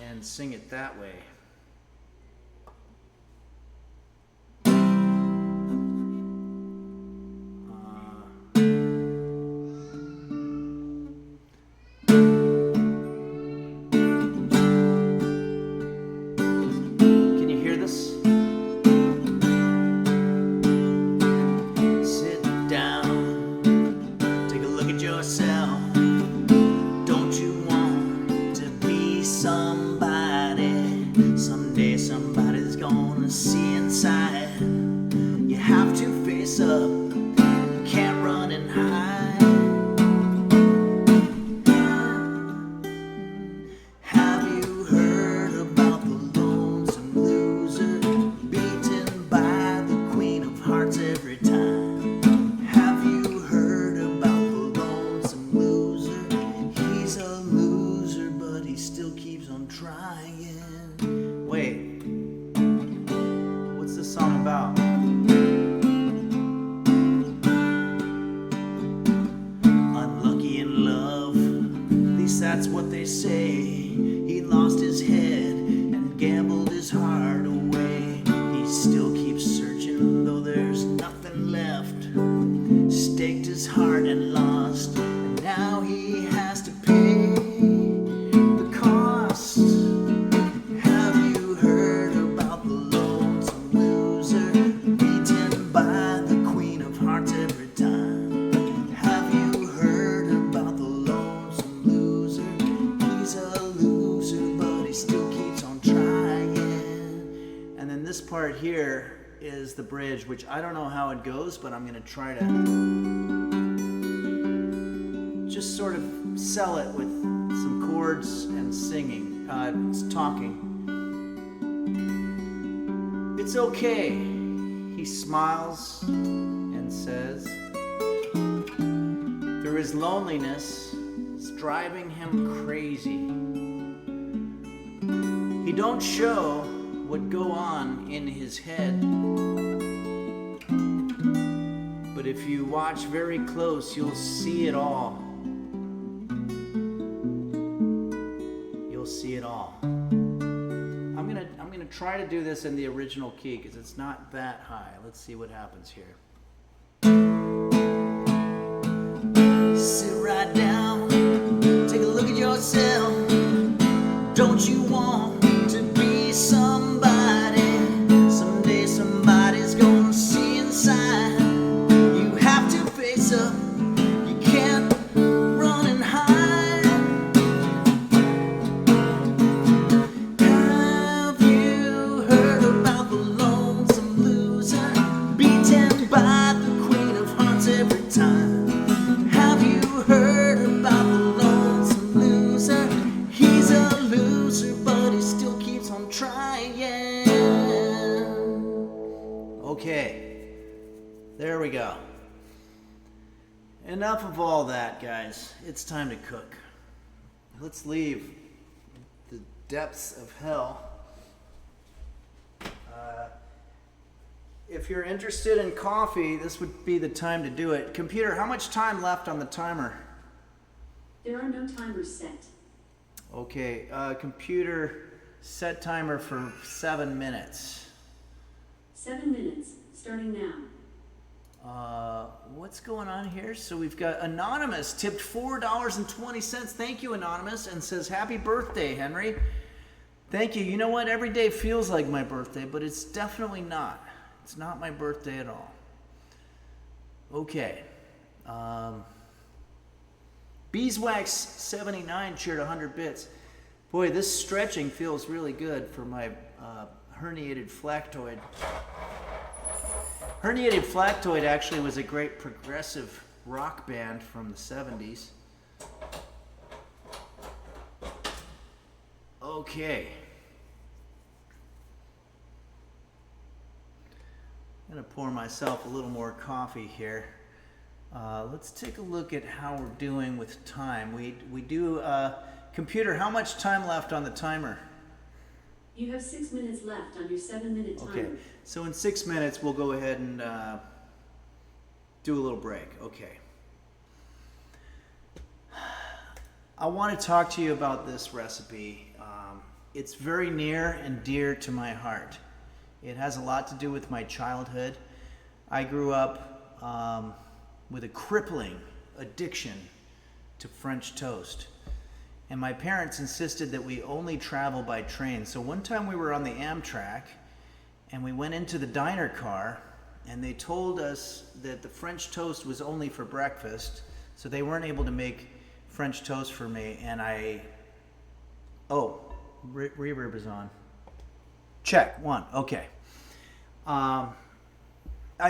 and sing it that way. Can you hear this? Sit down, take a look at yourself. Don't you want to be somebody? Someday somebody's gonna see inside. You have to face up, can't run and hide. Have you heard about the lonesome loser, beaten by the queen of hearts every time? Have you heard about the lonesome loser? He's a loser, but he still keeps on trying. Wait, what's this song about? Unlucky in love, at least that's what they say. He lost his head and gambled his heart away. He still keeps searching, though there's nothing left. Staked his heart and lost, and now he has to pay the cost. Have you heard about the lonesome loser, beaten by the queen of hearts every time? Have you heard about the lonesome loser? He's a loser, but he still keeps on trying. And then this part here is the bridge, which I don't know how it goes, but I'm going to try to just sort of sell it with some chords and singing, talking. It's okay, he smiles and says. Through his loneliness, it's driving him crazy. He don't show what go on in his head. But if you watch very close, you'll see it all. You'll see it all. I'm gonna try to do this in the original key because it's not that high. Let's see what happens here. Sit right down, take a look at yourself. Don't you want to be somebody? Someday somebody's gonna see inside. You have to face up, you can't run and hide. Have you heard about the lonesome loser, beaten by the queen of hearts every time? Have you heard about the lonesome loser? He's a loser, but he still keeps on trying. Okay, there we go. Enough of all that, guys. It's time to cook. Let's leave the depths of hell. If you're interested in coffee, this would be the time to do it. Computer, how much time left on the timer? There are no timers set. Okay, computer, set timer for 7 minutes. 7 minutes, starting now. What's going on here? So we've got Anonymous tipped $4.20. Thank you, Anonymous, and says, happy birthday, Henry. Thank you. You know what? Every day feels like my birthday, but it's definitely not. It's not my birthday at all. Okay. Beeswax79 cheered 100 bits. Boy, this stretching feels really good for my herniated flactoid. Herniated Flactoid actually was a great progressive rock band from the 70s. Okay. I'm going to pour myself a little more coffee here. Let's take a look at how we're doing with time. We do, computer, how much time left on the timer? You have 6 minutes left on your 7-minute timer. Okay, so in 6 minutes we'll go ahead and do a little break. Okay. I want to talk to you about this recipe. It's very near and dear to my heart. It has a lot to do with my childhood. I grew up with a crippling addiction to French toast. And my parents insisted that we only travel by train. So one time we were on the Amtrak and we went into the diner car and they told us that the French toast was only for breakfast. So they weren't able to make French toast for me. And reverb is on. Check, 1, okay. I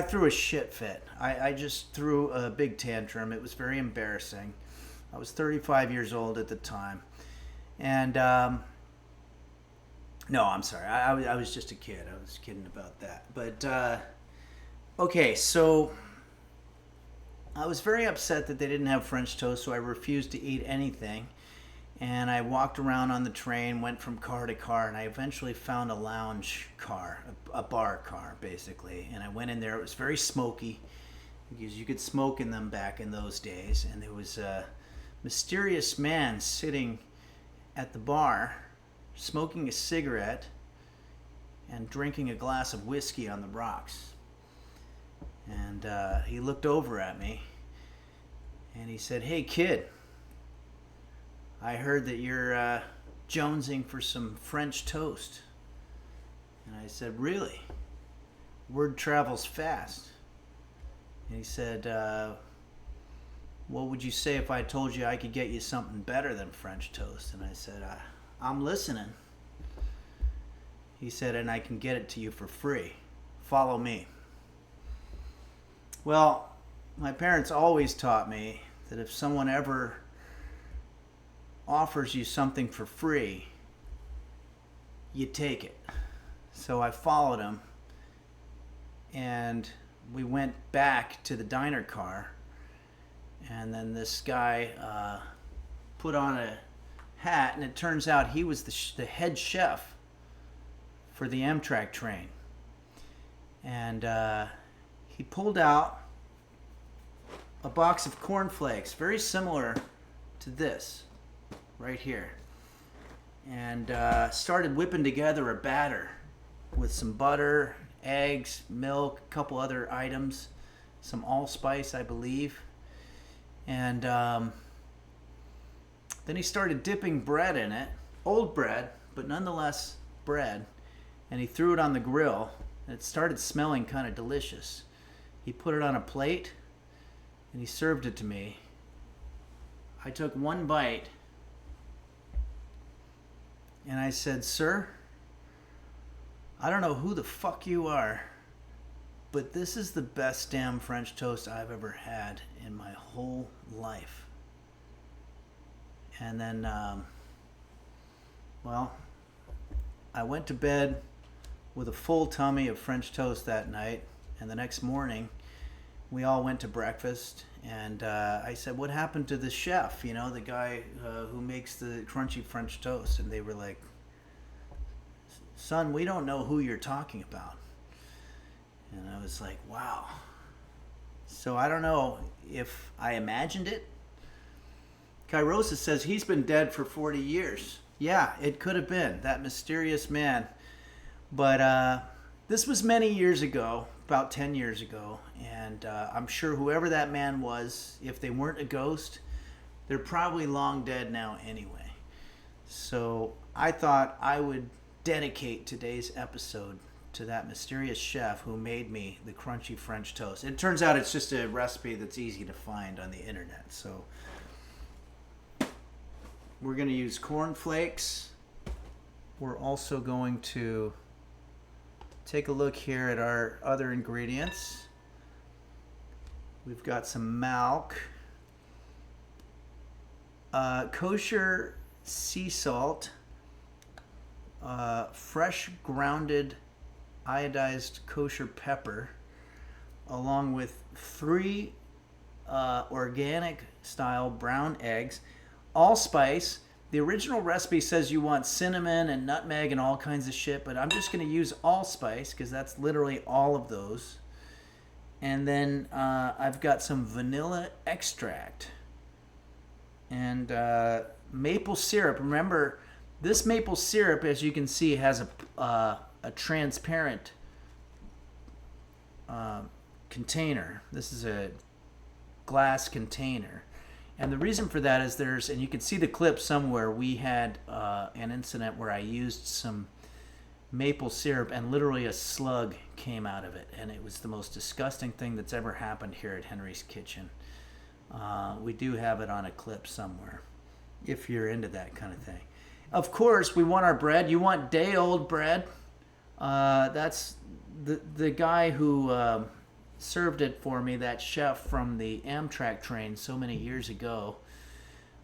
threw a shit fit. I just threw a big tantrum. It was very embarrassing. I was 35 years old at the time. And, no, I'm sorry. I was just a kid. I was kidding about that. But, okay, so I was very upset that they didn't have French toast, so I refused to eat anything. And I walked around on the train, went from car to car, and I eventually found a lounge car, a bar car, basically. And I went in there. It was very smoky, because you could smoke in them back in those days. And there was a mysterious man sitting at the bar, smoking a cigarette and drinking a glass of whiskey on the rocks. And he looked over at me, and he said, "Hey, kid, I heard that you're jonesing for some French toast." And I said, "Really? Word travels fast." And he said, "What would you say if I told you I could get you something better than French toast?" And I said, "I'm listening." He said, "And I can get it to you for free. Follow me." Well, my parents always taught me that if someone ever offers you something for free, you take it. So I followed him, and we went back to the diner car, and then this guy put on a hat, and it turns out he was the head chef for the Amtrak train. And he pulled out a box of cornflakes, very similar to this right here, and started whipping together a batter with some butter, eggs, milk, a couple other items, some allspice, I believe. And then he started dipping bread in it, old bread, but nonetheless bread, and he threw it on the grill, and it started smelling kind of delicious. He put it on a plate, and he served it to me. I took one bite, and I said, "Sir, I don't know who the fuck you are, but this is the best damn French toast I've ever had in my whole life." And then, I went to bed with a full tummy of French toast that night, and the next morning, we all went to breakfast, and I said, "What happened to the chef, you know, the guy who makes the crunchy French toast?" And they were like, "Son, we don't know who you're talking about." And I was like, wow. So I don't know if I imagined it. Kairosa says he's been dead for 40 years. Yeah, it could have been that mysterious man. But this was many years ago, about 10 years ago, and I'm sure whoever that man was, if they weren't a ghost, they're probably long dead now anyway. So I thought I would dedicate today's episode to that mysterious chef who made me the crunchy French toast. It turns out it's just a recipe that's easy to find on the internet. So we're going to use corn flakes, we're also going to take a look here at our other ingredients. We've got some milk, kosher sea salt, fresh grounded iodized kosher pepper, along with 3 organic style brown eggs, allspice. The original recipe says you want cinnamon and nutmeg and all kinds of shit, but I'm just going to use allspice because that's literally all of those. And then I've got some vanilla extract and maple syrup. Remember, this maple syrup, as you can see, has a transparent container. This is a glass container. And the reason for that is and you can see the clip somewhere, we had an incident where I used some maple syrup and literally a slug came out of it. And it was the most disgusting thing that's ever happened here at Henry's Kitchen. We do have it on a clip somewhere, if you're into that kind of thing. Of course, we want our bread. You want day-old bread. That's the guy who served it for me, that chef from the Amtrak train so many years ago,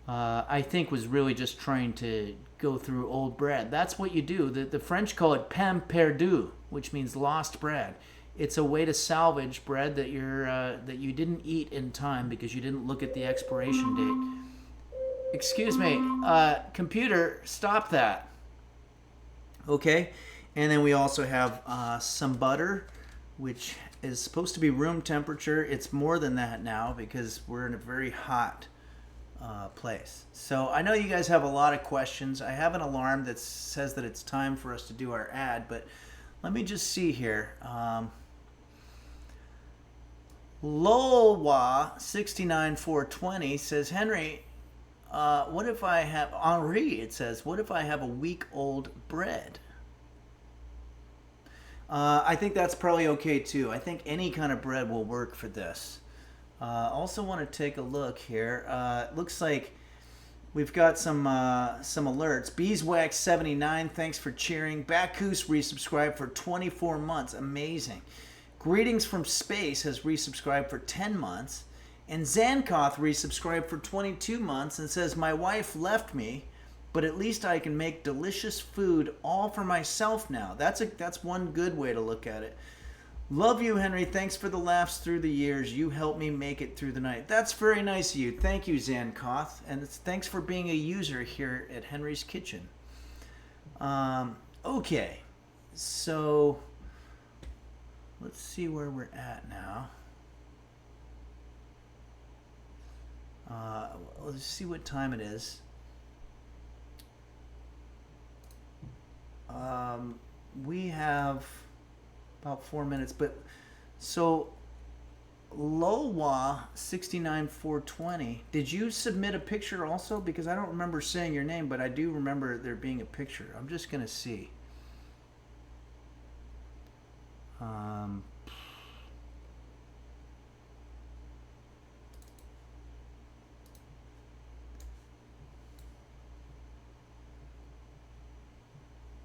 I think was really just trying to go through old bread. That's what you do. The French call it pain perdu, which means lost bread. It's a way to salvage bread that you didn't eat in time because you didn't look at the expiration date. Excuse me, computer, stop that. Okay, and then we also have some butter, which is supposed to be room temperature. It's more than that now because we're in a very hot place. So I know you guys have a lot of questions. I have an alarm that says that it's time for us to do our ad, but let me just see here. Lolwa 69420 says, Henry, what if I have Henri? It says, what if I have a week-old bread? I think that's probably okay too. I think any kind of bread will work for this. Also want to take a look here. Looks like we've got some alerts. Beeswax 79, thanks for cheering. Bacchus resubscribed for 24 months. Amazing. Greetings from Space has resubscribed for 10 months. And Zankoth resubscribed for 22 months and says, my wife left me, but at least I can make delicious food all for myself now. That's one good way to look at it. Love you, Henry. Thanks for the laughs through the years. You helped me make it through the night. That's very nice of you. Thank you, Zankoth. And thanks for being a user here at Henry's Kitchen. Okay. So, let's see where we're at now. Let's see what time it is. We have about 4 minutes, but so Lowa 69420, did you submit a picture also? Because I don't remember saying your name, but I do remember there being a picture. I'm just gonna see.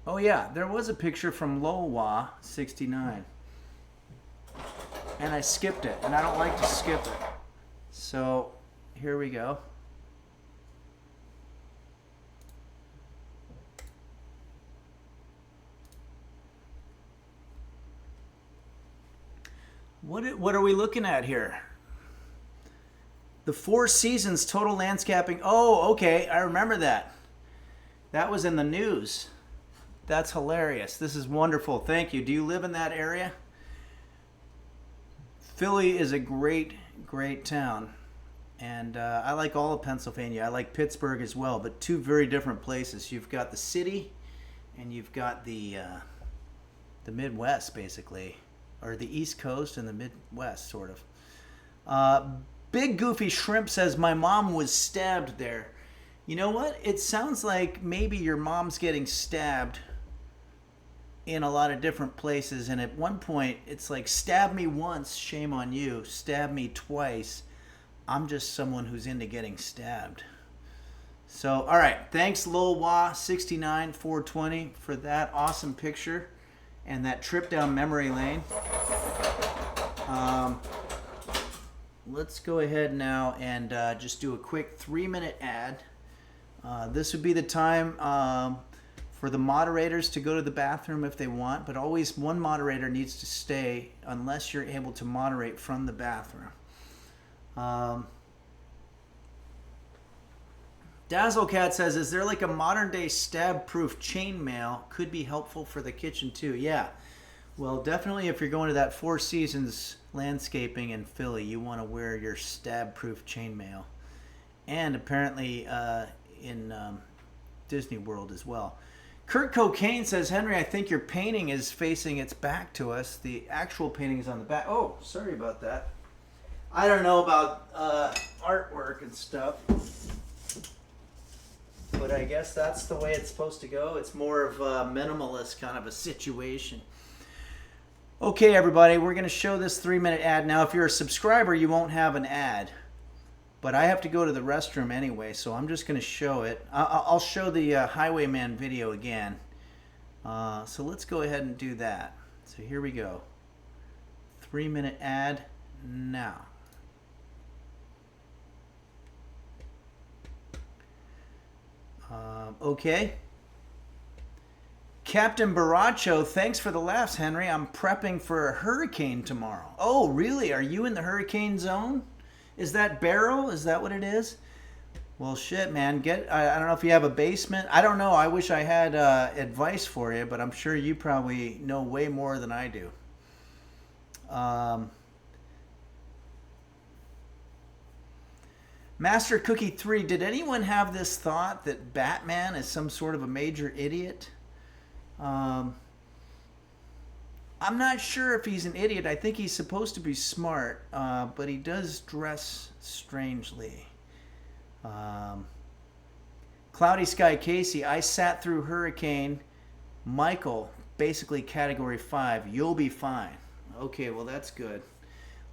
Oh yeah, there was a picture from Lowa 69. And I skipped it, and I don't like to skip it. So, here we go. What are we looking at here? The Four Seasons Total Landscaping. Oh, okay, I remember that. That was in the news. That's hilarious. This is wonderful. Thank you. Do you live in that area? Philly is a great, great town. And I like all of Pennsylvania. I like Pittsburgh as well, but two very different places. You've got the city, and you've got the Midwest, basically. Or the East Coast and the Midwest, sort of. Big Goofy Shrimp says, my mom was stabbed there. You know what? It sounds like maybe your mom's getting stabbed in a lot of different places, and at one point it's like, stab me once, shame on you. Stab me twice, I'm just someone who's into getting stabbed. So, all right. Thanks, LolWa69420 for that awesome picture and that trip down memory lane. Let's go ahead now and just do a quick 3-minute ad. This would be the time for the moderators to go to the bathroom if they want, but always one moderator needs to stay unless you're able to moderate from the bathroom. Dazzlecat says, is there like a modern day stab-proof chainmail? Could be helpful for the kitchen too. Yeah. Well, definitely if you're going to that Four Seasons landscaping in Philly, you want to wear your stab-proof chainmail. And apparently in Disney World as well. Kurt Cocaine says, Henry, I think your painting is facing its back to us. The actual painting is on the back. Oh, sorry about that. I don't know about artwork and stuff. But I guess that's the way it's supposed to go. It's more of a minimalist kind of a situation. Okay, everybody, we're going to show this 3-minute ad. Now, if you're a subscriber, you won't have an ad. But I have to go to the restroom anyway, so I'm just going to show it. I'll show the Highwayman video again. So let's go ahead and do that. So here we go. 3-minute ad now. Okay. Captain Baracho, thanks for the laughs, Henry. I'm prepping for a hurricane tomorrow. Oh, really? Are you in the hurricane zone? Is that Barrow? Is that what it is? Well, shit, man. I don't know if you have a basement. I don't know. I wish I had advice for you, but I'm sure you probably know way more than I do. Master Cookie 3, did anyone have this thought that Batman is some sort of a major idiot? I'm not sure if he's an idiot. I think he's supposed to be smart, but he does dress strangely. Cloudy Sky Casey, I sat through Hurricane Michael, basically Category 5. You'll be fine. Okay, well, that's good.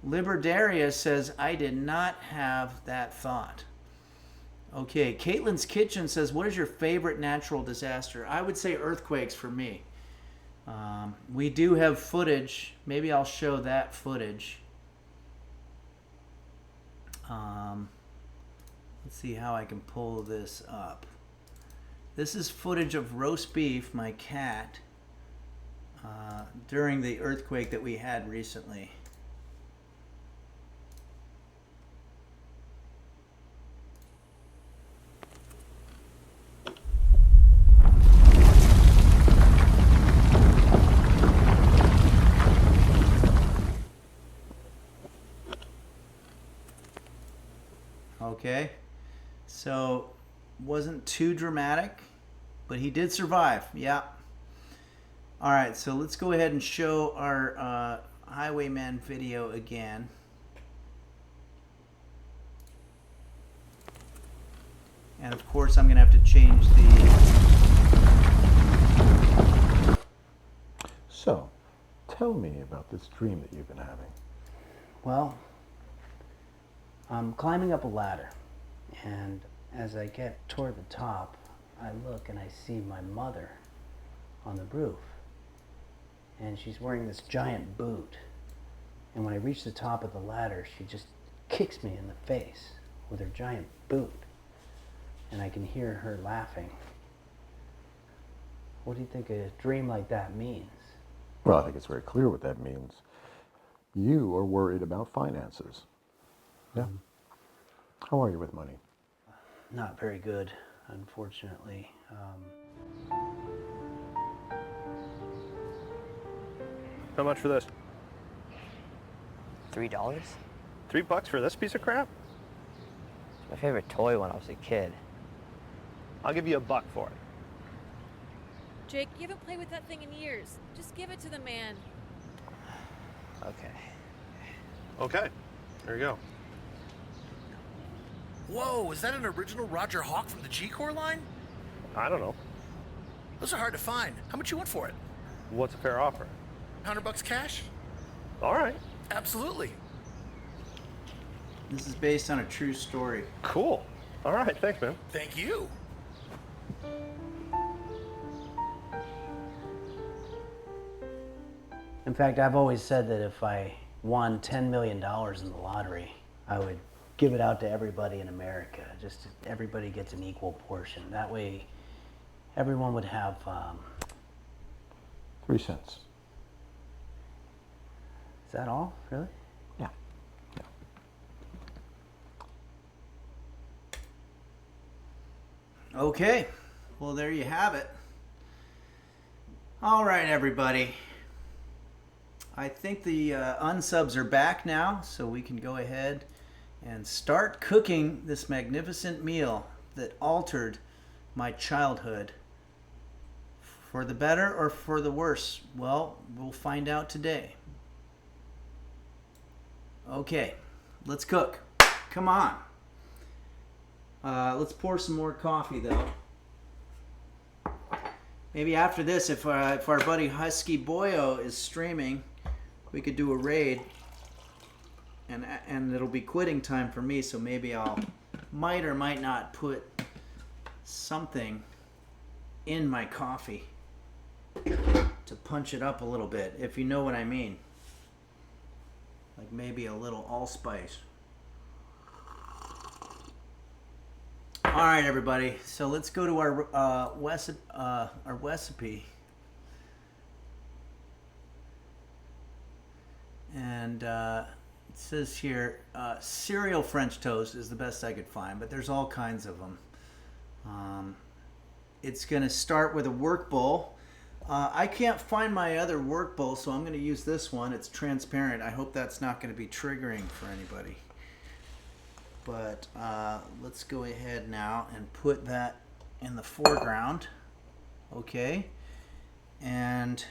Liberdaria says, I did not have that thought. Okay, Caitlin's Kitchen says, what is your favorite natural disaster? I would say earthquakes for me. We do have footage. Maybe I'll show that footage. Let's see how I can pull this up. This is footage of roast beef, my cat, during the earthquake that we had recently. Okay, so wasn't too dramatic, but he did survive. Yeah. All right, so let's go ahead and show our Highwayman video again. And of course, I'm going to have to change the... So, tell me about this dream that you've been having. Well, I'm climbing up a ladder, and as I get toward the top, I look and I see my mother on the roof, and she's wearing this giant boot, and when I reach the top of the ladder, she just kicks me in the face with her giant boot, and I can hear her laughing. What do you think a dream like that means? Well, I think it's very clear what that means. You are worried about finances. Yeah. How are you with money? Not very good, unfortunately. How much for this? $3? $3 for this piece of crap? It's my favorite toy when I was a kid. I'll give you $1 for it. Jake, you haven't played with that thing in years. Just give it to the man. Okay. Okay, there you go. Whoa, is that an original Roger Hawk from the G-Corps line? I don't know. Those are hard to find. How much you want for it? What's a fair offer? $100 cash? All right. Absolutely. This is based on a true story. Cool. All right, thanks, man. Thank you. In fact, I've always said that if I won $10 million in the lottery, I would give it out to everybody in America. Just everybody gets an equal portion. That way, everyone would have 3 cents. Is that all? Really? Yeah. Okay, well, there you have it. All right, everybody. I think the unsubs are back now, so we can go ahead and start cooking this magnificent meal that altered my childhood. For the better or for the worse? Well, we'll find out today. Okay, let's cook. Come on. Let's pour some more coffee, though. Maybe after this, if our buddy Husky Boyo is streaming, we could do a raid, and it'll be quitting time for me, so maybe I'll might or might not put something in my coffee to punch it up a little bit, if you know what I mean. Like maybe a little allspice. All right, everybody. So let's go to our recipe. And it says here, cereal French toast is the best I could find, but there's all kinds of them. It's going to start with a work bowl. I can't find my other work bowl, so I'm going to use this one. It's transparent. I hope that's not going to be triggering for anybody. But let's go ahead now and put that in the foreground. Okay. And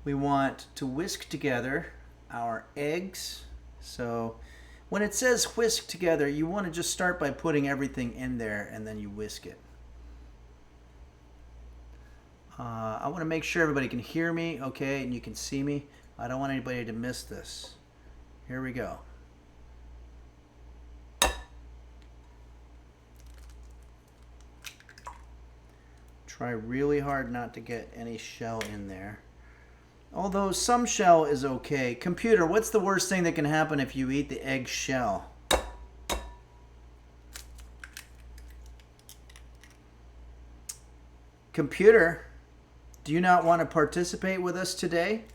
we want to whisk together our eggs. So when it says whisk together, you want to just start by putting everything in there and then you whisk it. I want to make sure everybody can hear me, okay, and you can see me. I don't want anybody to miss this. Here we go. Try really hard not to get any shell in there. Although some shell is okay. Computer, what's the worst thing that can happen if you eat the egg shell? Computer, do you not want to participate with us today?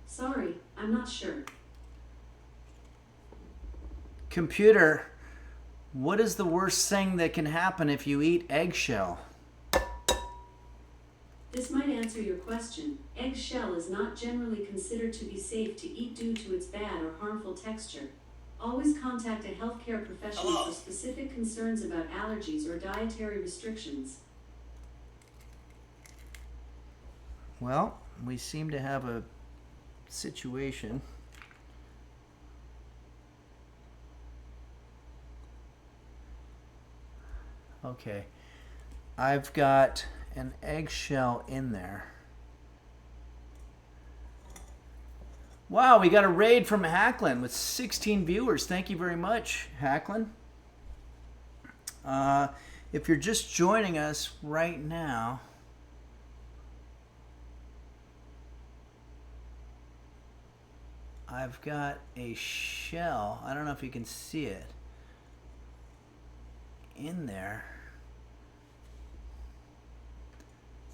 Sorry, I'm not sure. Computer, what is the worst thing that can happen if you eat eggshell? This might answer your question. Eggshell is not generally considered to be safe to eat due to its bad or harmful texture. Always contact a healthcare professional for specific concerns about allergies or dietary restrictions. Well, we seem to have a situation. Okay, I've got an eggshell in there. Wow, we got a raid from Hacklin with 16 viewers. Thank you very much, Hacklin. If you're just joining us right now, I've got a shell. I don't know if you can see it in there.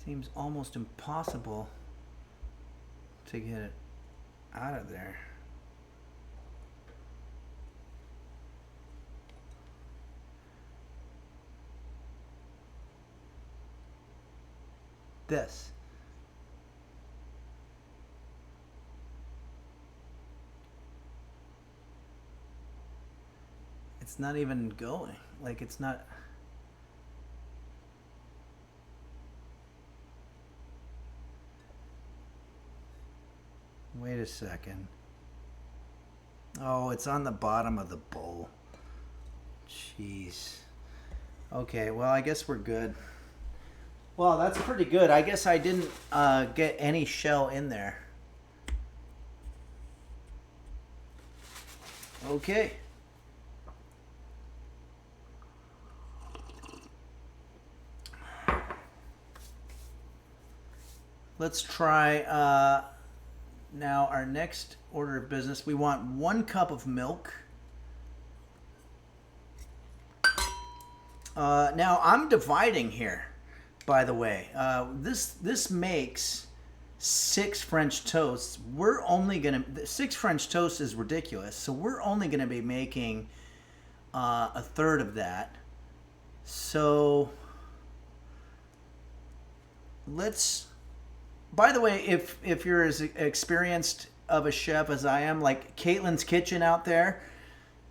Seems almost impossible to get it out of there. This. It's not even going. Like, it's not. Wait a second. Oh, it's on the bottom of the bowl. Jeez. Okay, well, I guess we're good. Well, that's pretty good. I guess I didn't get any shell in there. Okay. Let's try now our next order of business. We want 1 cup of milk. Now I'm dividing here, by the way. This makes 6 French toasts. We're only gonna 6 French toasts is ridiculous, so we're only gonna be making a third of that. So let's. By the way, if you're as experienced of a chef as I am, like Caitlin's Kitchen out there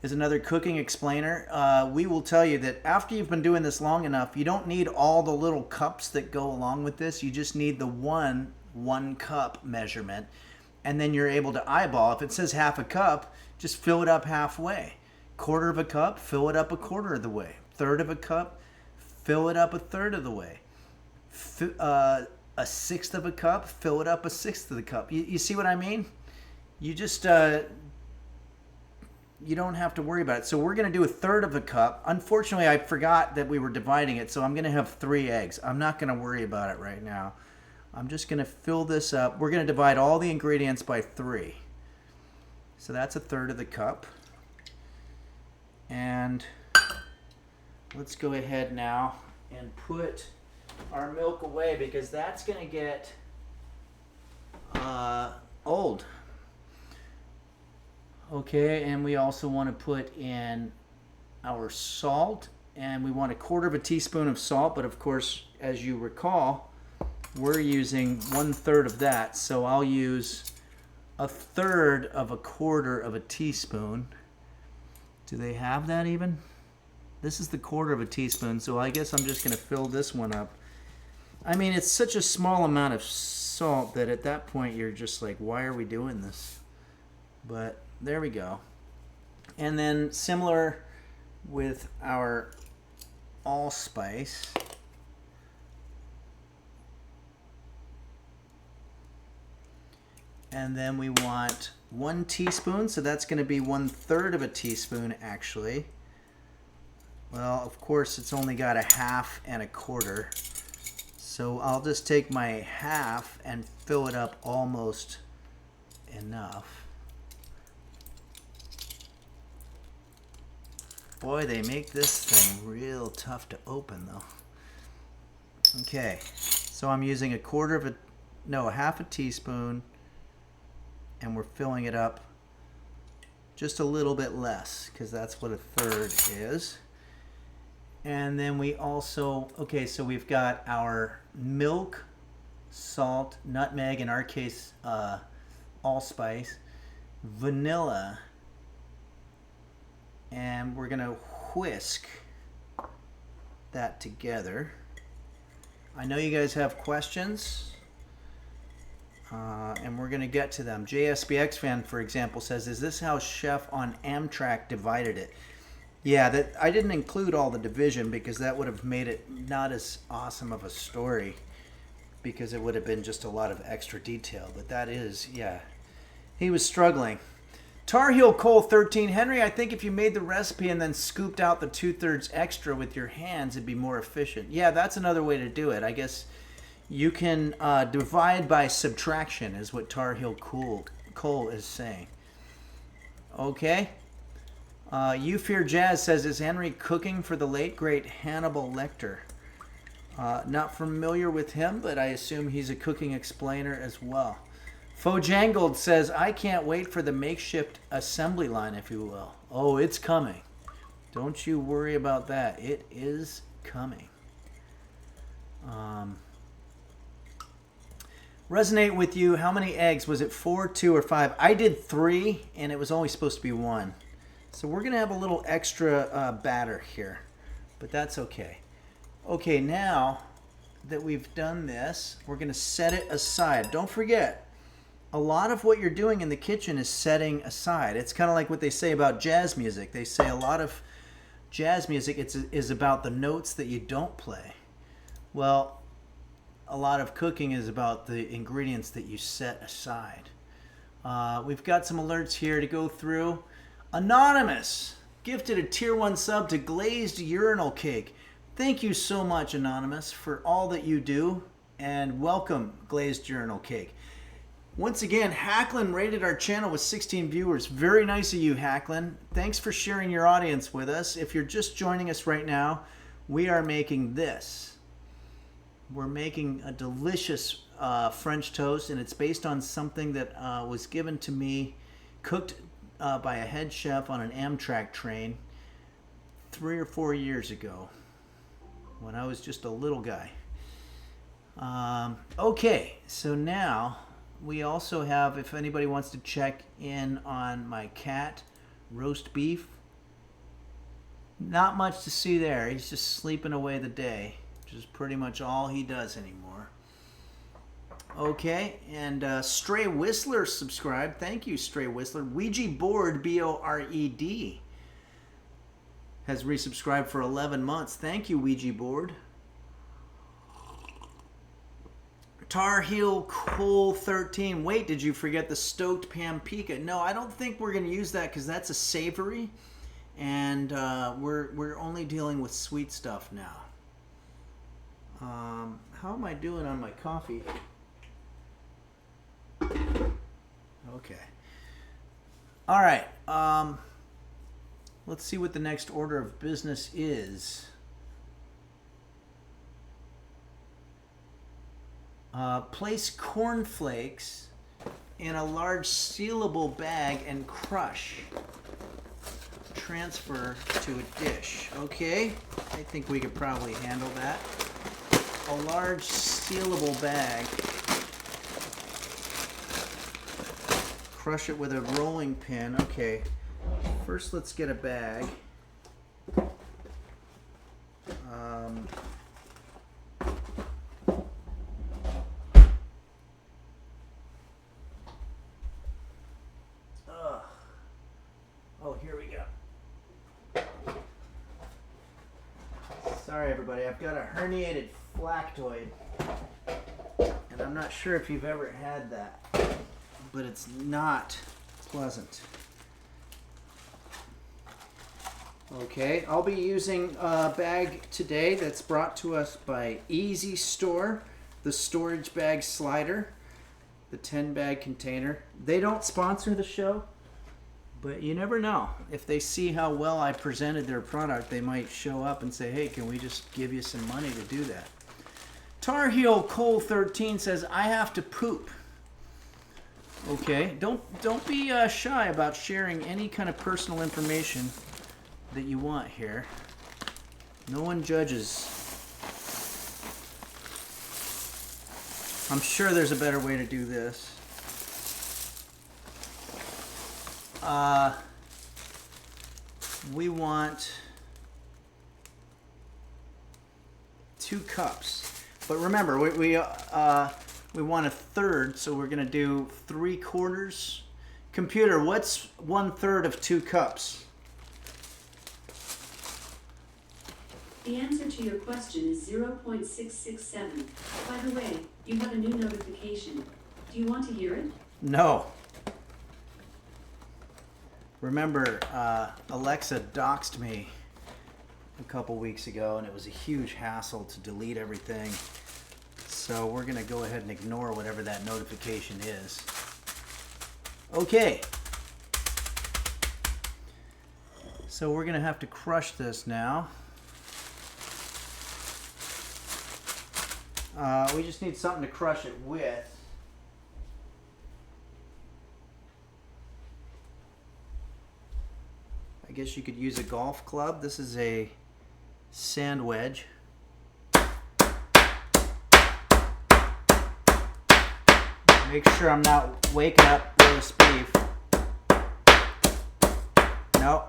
is another cooking explainer. We will tell you that after you've been doing this long enough, you don't need all the little cups that go along with this. You just need the one cup measurement, and then you're able to eyeball. If it says half a cup, just fill it up halfway. Quarter of a cup, fill it up a quarter of the way. Third of a cup, fill it up a third of the way. A sixth of a cup, fill it up a sixth of the cup. You see what I mean? You just you don't have to worry about it. So we're going to do a third of a cup. Unfortunately, I forgot that we were dividing it, so I'm going to have 3 eggs. I'm not going to worry about it right now. I'm just going to fill this up. We're going to divide all the ingredients by 3. So that's a third of the cup. And let's go ahead now and put our milk away, because that's going to get old. Okay, and we also want to put in our salt, and we want a quarter of a teaspoon of salt, but of course, as you recall, we're using 1/3 of that, so I'll use a third of a quarter of a teaspoon. Do they have that even? This is the quarter of a teaspoon, so I guess I'm just going to fill this one up. I mean, it's such a small amount of salt that at that point you're just like, why are we doing this? But there we go. And then similar with our allspice. And then we want 1 teaspoon, so that's going to be 1/3 of a teaspoon actually. Well, of course, it's only got a half and a quarter. So I'll just take my half and fill it up almost enough. Boy, they make this thing real tough to open though. Okay, so I'm using a half a teaspoon, and we're filling it up just a little bit less, because that's what a third is. And then we also, okay, so we've got our milk, salt, nutmeg, in our case, allspice, vanilla, and we're gonna whisk that together. I know you guys have questions, and we're gonna get to them. JSBX fan, for example, says, is this how Chef on Amtrak divided it? Yeah, that I didn't include all the division because that would have made it not as awesome of a story, because it would have been just a lot of extra detail. But that is, yeah, he was struggling. Tar Heel Coal 13, Henry, I think if you made the recipe and then scooped out the 2/3 extra with your hands, it'd be more efficient. Yeah, that's another way to do it. I guess you can divide by subtraction is what Tar Heel Coal is saying. Okay. You Fear Jazz says, is Henry cooking for the late, great Hannibal Lecter? Not familiar with him, but I assume he's a cooking explainer as well. Fojangled says, I can't wait for the makeshift assembly line, if you will. Oh, it's coming. Don't you worry about that. It is coming. Resonate with you. How many eggs? Was it 4, 2, or 5? I did 3, and it was only supposed to be 1. So we're going to have a little extra batter here, but that's okay. Okay, now that we've done this, we're going to set it aside. Don't forget, a lot of what you're doing in the kitchen is setting aside. It's kind of like what they say about jazz music. They say a lot of jazz music is about the notes that you don't play. Well, a lot of cooking is about the ingredients that you set aside. We've got some alerts here to go through. Anonymous gifted a tier 1 sub to Glazed Urinal Cake. Thank you so much, Anonymous, for all that you do, and welcome, Glazed Urinal Cake. Once again, Hacklin rated our channel with 16 viewers. Very nice of you, Hacklin. Thanks for sharing your audience with us. If you're just joining us right now, we are making this. We're making a delicious French toast, and it's based on something that was given to me, cooked by a head chef on an Amtrak train 3 or 4 years ago when I was just a little guy. Okay, so now we also have, if anybody wants to check in on my cat, roast beef. Not much to see there. He's just sleeping away the day, which is pretty much all he does anymore. Okay, and Stray Whistler subscribed. Thank you, Stray Whistler. Ouija Board, B-O-R-E-D, has resubscribed for 11 months. Thank you, Ouija Board. Tar Heel Cole 13. Wait, did you forget the Stoked Pampika? No, I don't think we're going to use that because that's a savory, and we're only dealing with sweet stuff now. How am I doing on my coffee? Okay. All right. Let's see what the next order of business is. Place cornflakes in a large sealable bag and crush. Transfer to a dish. Okay, I think we could probably handle that. A large sealable bag. Crush it with a rolling pin. Okay, first let's get a bag. Oh, here we go. Sorry, everybody. I've got a herniated flactoid, and I'm not sure if you've ever had that, but it's not pleasant. Okay, I'll be using a bag today that's brought to us by Easy Store, the storage bag slider, the 10-bag container. They don't sponsor the show, but you never know. If they see how well I presented their product, they might show up and say, hey, can we just give you some money to do that? Tar Heel Cole 13 says, I have to poop. Okay, don't be shy about sharing any kind of personal information that you want here. No one judges. I'm sure there's a better way to do this. We want 2 cups, but remember we want a third, so we're gonna do 3/4. Computer, what's 1/3 of 2 cups? The answer to your question is 0.667. By the way, you have a new notification. Do you want to hear it? No. Remember, Alexa doxed me a couple weeks ago, and it was a huge hassle to delete everything. So we're going to go ahead and ignore whatever that notification is. Okay. So we're going to have to crush this now. We just need something to crush it with. I guess you could use a golf club. This is a sand wedge. Make sure I'm not waking up roast beef. Nope.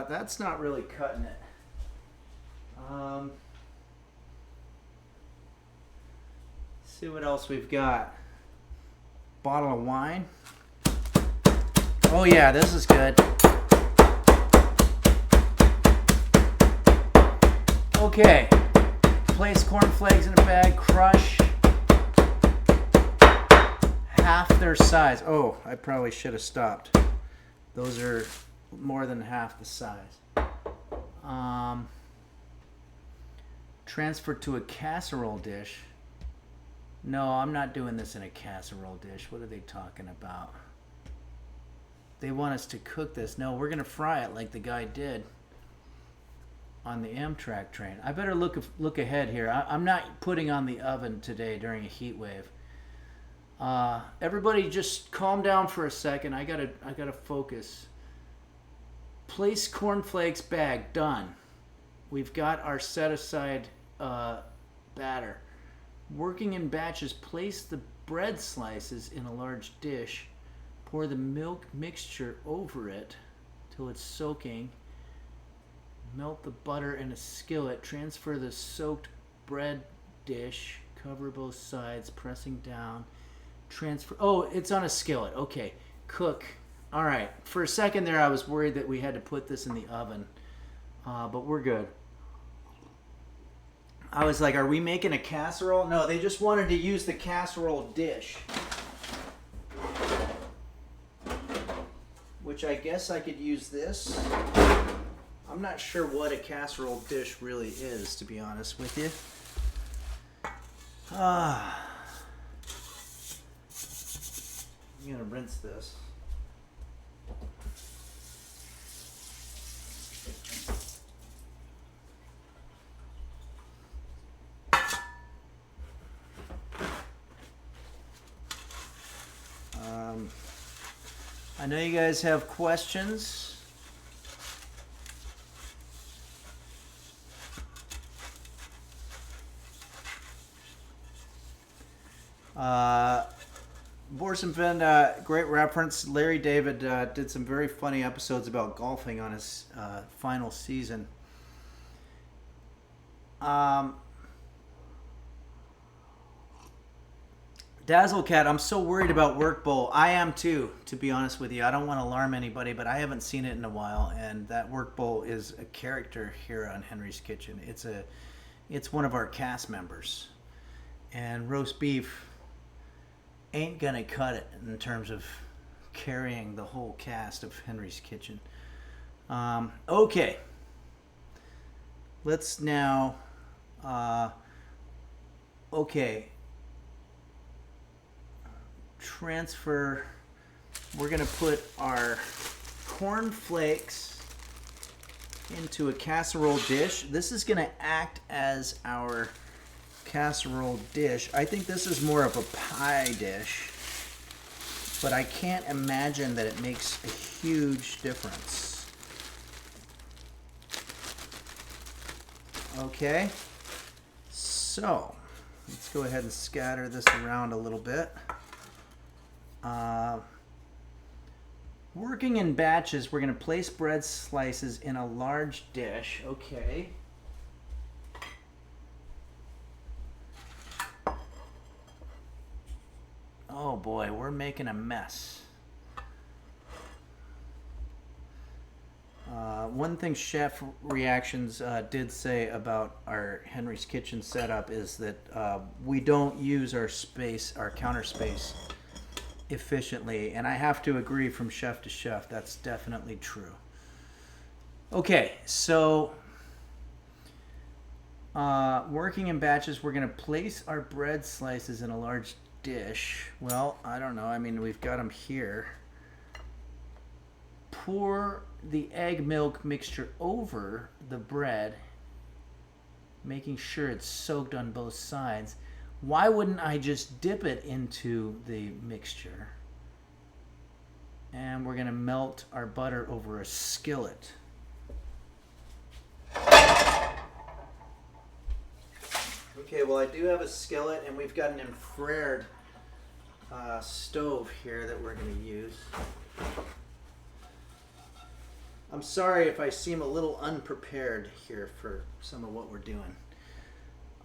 That's not really cutting it. See what else we've got. Bottle of wine. Oh yeah, this is good. Okay, place cornflakes in a bag, crush half their size. Oh, I probably should have stopped. Those are more than half the size. Transfer to a casserole dish. No, I'm not doing this in a casserole dish. What are they talking about? They want us to cook this. No, we're going to fry it like the guy did on the Amtrak train. I better look ahead here. I'm not putting on the oven today during a heat wave. Everybody just calm down for a second. I gotta focus. Place cornflakes bag, done. We've got our set aside batter. Working in batches, place the bread slices in a large dish. Pour the milk mixture over it till it's soaking. Melt the butter in a skillet. Transfer the soaked bread dish. Cover both sides, pressing down. Transfer. Oh, it's on a skillet. Okay. Cook. All right. For a second there, I was worried that we had to put this in the oven, but we're good. I was like, are we making a casserole? No, they just wanted to use the casserole dish, which I guess I could use this. I'm not sure what a casserole dish really is, to be honest with you. I'm gonna rinse this. I know you guys have questions. Borsenfen, great reference. Larry David did some very funny episodes about golfing on his final season. Dazzlecat, I'm so worried about Work Bowl. I am too, to be honest with you. I don't want to alarm anybody, but I haven't seen it in a while, and that Work Bowl is a character here on Henry's Kitchen. It's one of our cast members, and roast beef ain't gonna cut it in terms of carrying the whole cast of Henry's Kitchen. Okay, let's now. Transfer. We're gonna put our corn flakes into a casserole dish. This is gonna act as our casserole dish. I think this is more of a pie dish, but I can't imagine that it makes a huge difference. Okay, so let's go ahead and scatter this around a little bit. Working in batches, we're going to place bread slices in a large dish. Okay. Oh boy, we're making a mess. One thing Chef Reactions did say about our Henry's Kitchen setup is that we don't use our space, our counter space, efficiently, and I have to agree from chef to chef. That's definitely true. Okay, so working in batches, we're going to place our bread slices in a large dish. Well, I don't know. I mean, we've got them here. Pour the egg milk mixture over the bread, making sure it's soaked on both sides. Why wouldn't I just dip it into the mixture? And we're going to melt our butter over a skillet. Okay, well, I do have a skillet, and we've got an infrared stove here that we're going to use. I'm sorry if I seem a little unprepared here for some of what we're doing.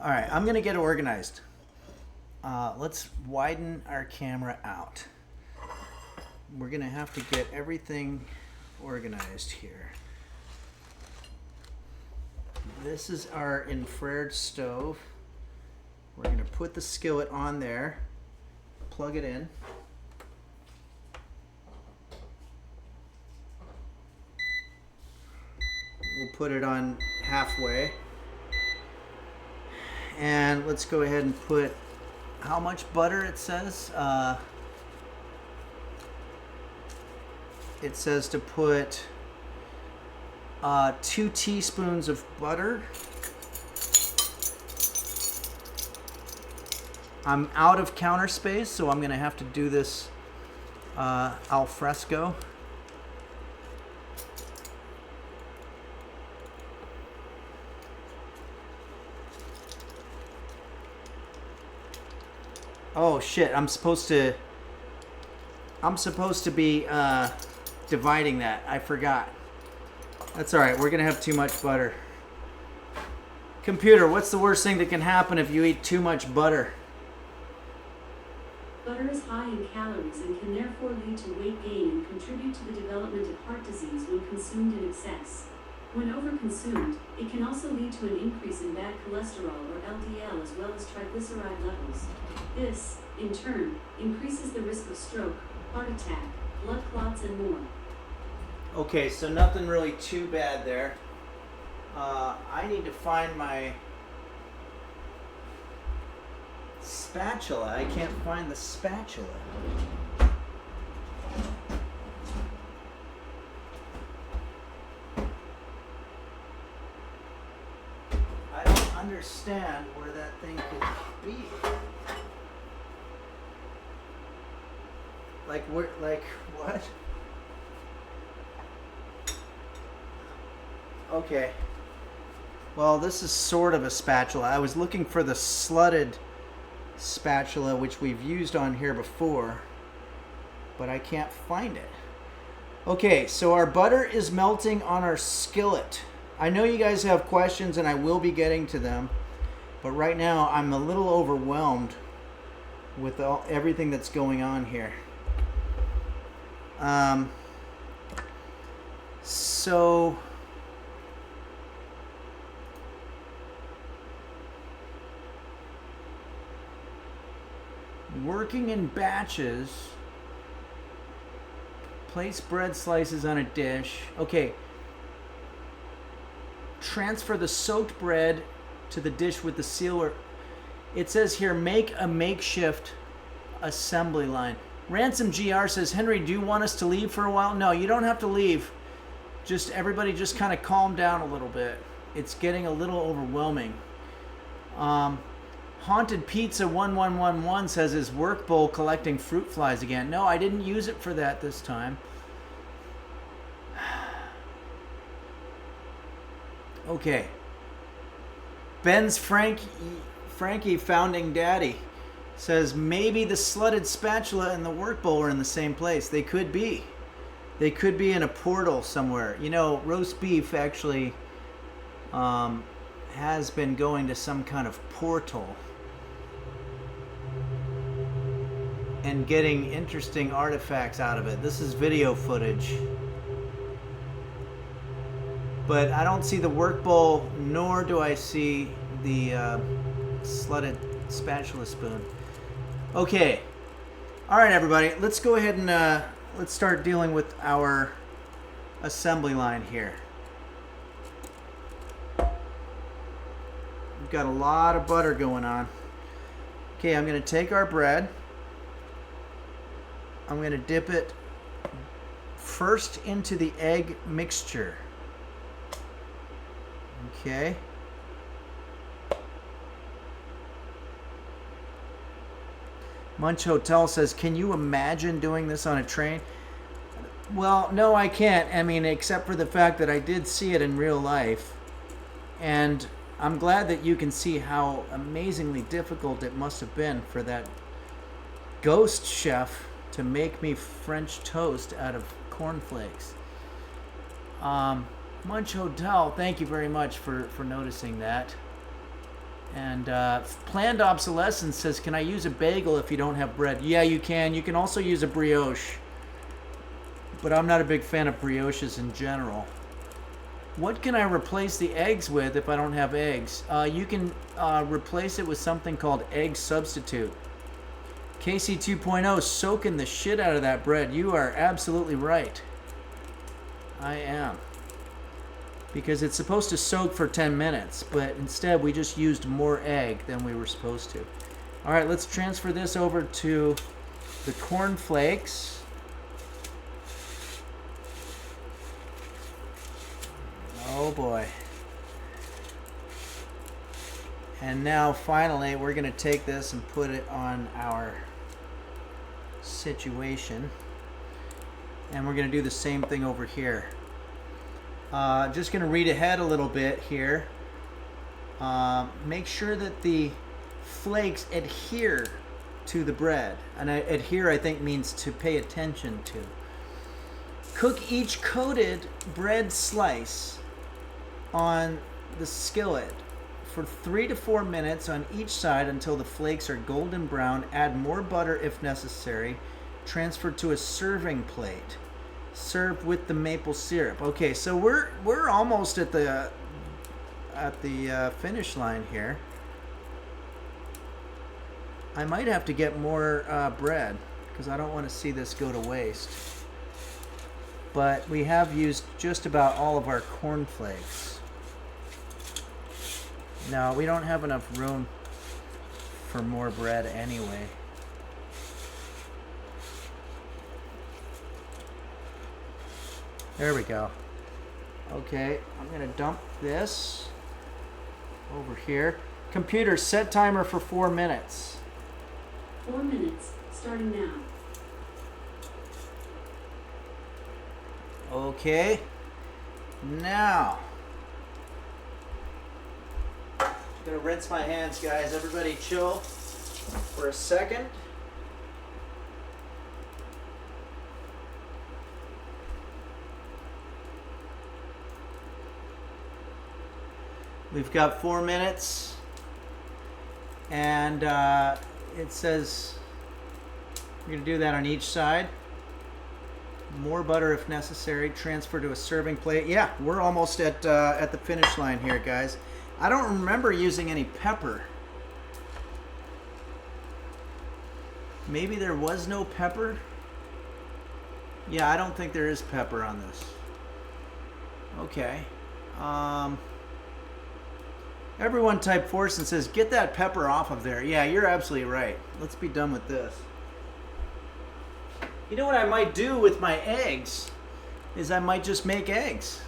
All right, I'm going to get organized. Let's widen our camera out. We're going to have to get everything organized here. This is our infrared stove. We're going to put the skillet on there, plug it in. We'll put it on halfway. And let's go ahead and put how much butter it says. It says to put 2 teaspoons of butter. I'm out of counter space, so I'm going to have to do this al fresco. Oh shit, I'm supposed to be dividing that. I forgot. That's alright, we're gonna have too much butter. Computer, what's the worst thing that can happen if you eat too much butter? Butter is high in calories and can therefore lead to weight gain and contribute to the development of heart disease when consumed in excess. When overconsumed, it can also lead to an increase in bad cholesterol or LDL as well as triglyceride levels. This, in turn, increases the risk of stroke, heart attack, blood clots, and more. Okay, so nothing really too bad there. I need to find my spatula. I can't find the spatula. I don't understand where that thing could be. Like what? Okay. Well, this is sort of a spatula. I was looking for the slutted spatula, which we've used on here before, but I can't find it. Okay, so our butter is melting on our skillet. I know you guys have questions, and I will be getting to them, but right now I'm a little overwhelmed with everything that's going on here. So working in batches. Place bread slices on a dish. Okay. Transfer the soaked bread to the dish with the sealer. It says here, make a makeshift assembly line. Ransom GR says, Henry, do you want us to leave for a while? No, you don't have to leave. Just everybody just kind of calm down a little bit. It's getting a little overwhelming. Haunted Pizza 1111 says his work bowl collecting fruit flies again. No, I didn't use it for that this time. Okay. Ben's Frankie Founding Daddy says maybe the slutted spatula and the work bowl are in the same place. They could be. They could be in a portal somewhere. You know, roast beef actually has been going to some kind of portal and getting interesting artifacts out of it. This is video footage. But I don't see the work bowl, nor do I see the slutted spatula spoon. Okay. All right, everybody. Let's go ahead and let's start dealing with our assembly line here. We've got a lot of butter going on. Okay, I'm going to take our bread. I'm going to dip it first into the egg mixture. Okay. Munch Hotel says, can you imagine doing this on a train? Well, no, I can't. I mean, except for the fact that I did see it in real life. And I'm glad that you can see how amazingly difficult it must have been for that ghost chef to make me French toast out of cornflakes. Munch Hotel, thank you very much for noticing that. And Planned Obsolescence says, can I use a bagel if you don't have bread? Yeah, you can. You can also use a brioche. But I'm not a big fan of brioches in general. What can I replace the eggs with if I don't have eggs? You can replace it with something called egg substitute. KC 2.0, soaking the shit out of that bread. You are absolutely right. I am. Because it's supposed to soak for 10 minutes, but instead we just used more egg than we were supposed to. All right, let's transfer this over to the corn flakes. Oh boy. And now finally we're going to take this and put it on our situation. And we're going to do the same thing over here. Just going to read ahead a little bit here. Make sure that the flakes adhere to the bread. And adhere, I think, means to pay attention to. Cook each coated bread slice on the skillet for 3 to 4 minutes on each side until the flakes are golden brown. Add more butter if necessary. Transfer to a serving plate. Serve with the maple syrup. Okay, so we're almost at the finish line here. I might have to get more bread because I don't want to see this go to waste. But we have used just about all of our corn flakes. No, we don't have enough room for more bread anyway. There we go. Okay, I'm going to dump this over here. Computer, set timer for 4 minutes. 4 minutes, starting now. Okay. Now, I'm going to rinse my hands, guys. Everybody chill for a second. We've got 4 minutes, and it says we're going to do that on each side. More butter if necessary. Transfer to a serving plate. Yeah, we're almost at the finish line here, guys. I don't remember using any pepper. Maybe there was no pepper? Yeah, I don't think there is pepper on this. Okay. Everyone type force and says, get that pepper off of there. Yeah, you're absolutely right. Let's be done with this. You know what I might do with my eggs is I might just make eggs.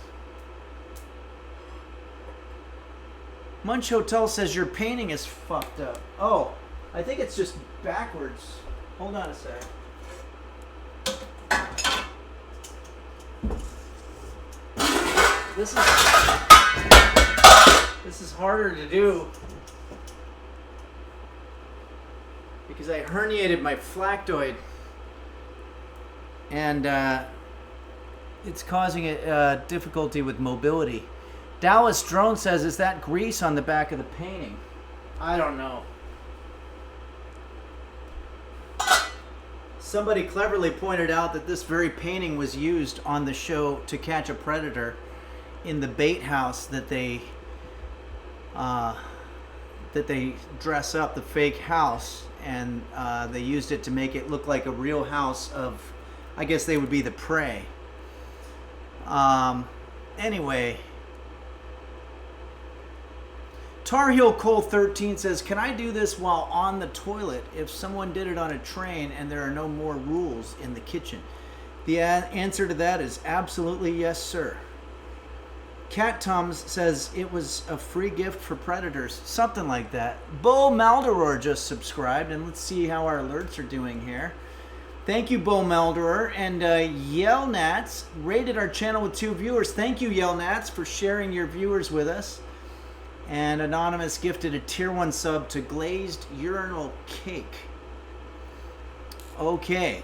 Munch Hotel says your painting is fucked up. Oh, I think it's just backwards. Hold on a sec. This is harder to do because I herniated my flactoid, and it's causing a difficulty with mobility. Dallas Drone says, is that grease on the back of the painting? I don't know. Somebody cleverly pointed out that this very painting was used on the show To Catch a Predator in the bait house that they dress up, the fake house, and they used it to make it look like a real house of, I guess they would be the prey. Anyway, Tar Heel Cole 13 says, can I do this while on the toilet if someone did it on a train and there are no more rules in the kitchen? The answer to that is absolutely yes, sir. Cat Tums says it was a free gift for predators. Something like that. Bo Maldoror just subscribed, and let's see how our alerts are doing here. Thank you, Bo Maldoror. And Yellnats rated our channel with 2 viewers. Thank you, Yellnats, for sharing your viewers with us. And Anonymous gifted a tier 1 sub to Glazed Urinal Cake. Okay.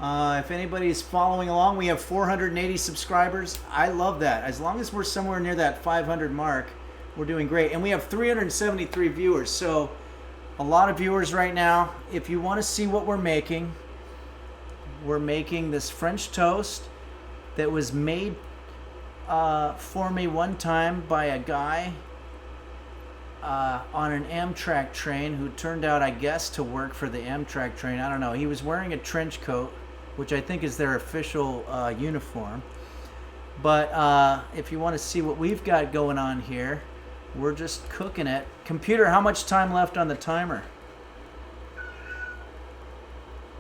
If anybody's following along, we have 480 subscribers. I love that. As long as we're somewhere near that 500 mark, we're doing great. And we have 373 viewers. So a lot of viewers right now. If you want to see what we're making this French toast that was made for me one time by a guy on an Amtrak train who turned out, I guess, to work for the Amtrak train. I don't know. He was wearing a trench coat, which I think is their official uniform. But if you want to see what we've got going on here, we're just cooking it. Computer, how much time left on the timer?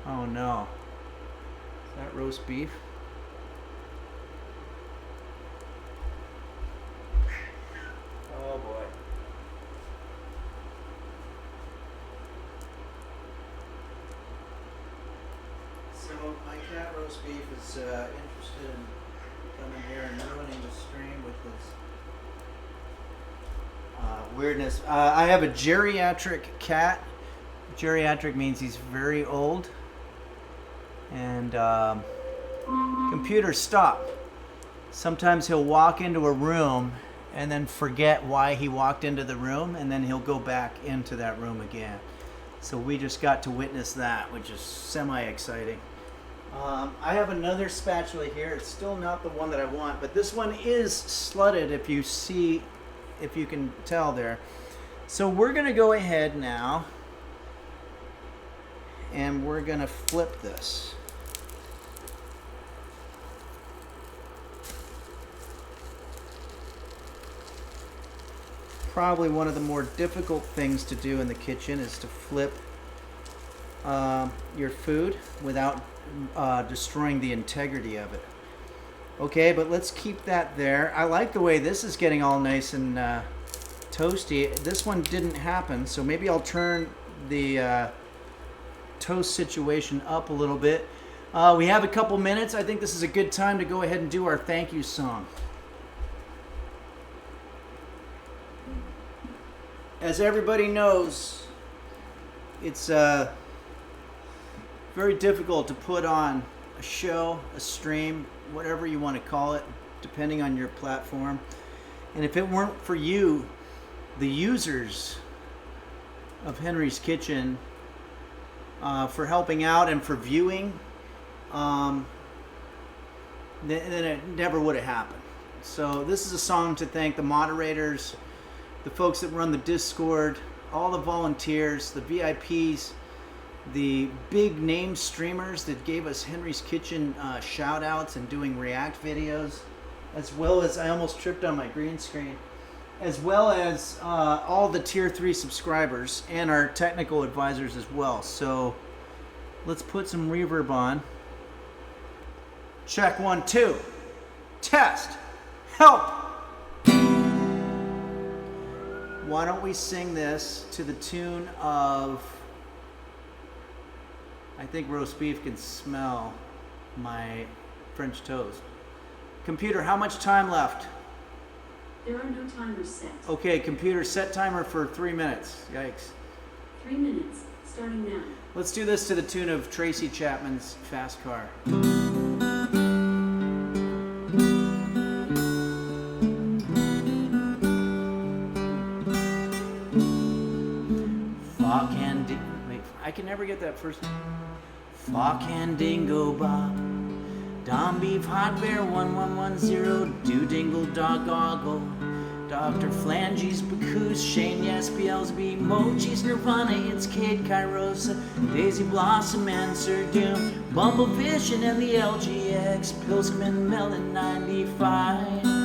Oh no. Is that roast beef? Oh boy. So my cat roast beef is interested in coming here and ruining the stream with his weirdness. I have a geriatric cat. Geriatric means he's very old. And computer, stop. Sometimes he'll walk into a room and then forget why he walked into the room, and then he'll go back into that room again. So we just got to witness that, which is semi-exciting. I have another spatula here. It's still not the one that I want, but this one is slutted, if you see, if you can tell there. So we're going to go ahead now and we're going to flip this. Probably one of the more difficult things to do in the kitchen is to flip your food without destroying the integrity of it. Okay, but let's keep that there. I like the way this is getting all nice and toasty. This one didn't happen, so maybe I'll turn the toast situation up a little bit. We have a couple minutes. I think this is a good time to go ahead and do our thank you song. As everybody knows, it's very difficult to put on a show, a stream, whatever you want to call it, depending on your platform. And if it weren't for you, the users of Henry's Kitchen, for helping out and for viewing, then it never would have happened. So this is a song to thank the moderators, the folks that run the Discord, all the volunteers, the VIPs, the big name streamers that gave us Henry's Kitchen shout outs and doing react videos, as well as, I almost tripped on my green screen, as well as all the tier 3 subscribers and our technical advisors as well. So let's put some reverb on. Check 1 2. Test. Help. Why don't we sing this to the tune of, I think roast beef can smell my French toast. Computer, how much time left? There are no timers set. Okay, computer, set timer for 3 minutes. Yikes. 3 minutes, starting now. Let's do this to the tune of Tracy Chapman's Fast Car. I can never get that first. Flock and Dingo Bob, Dom Beef Hot Bear 1110, Do Dingle Dog Goggle, Dr. Flanges Bacchus, Shane Yes Beelsby, Mochi's Nirvana, It's Kate Kairosa, Daisy Blossom and Sir Doom, Bumblefish and the LGX, Pilsman Melon 95.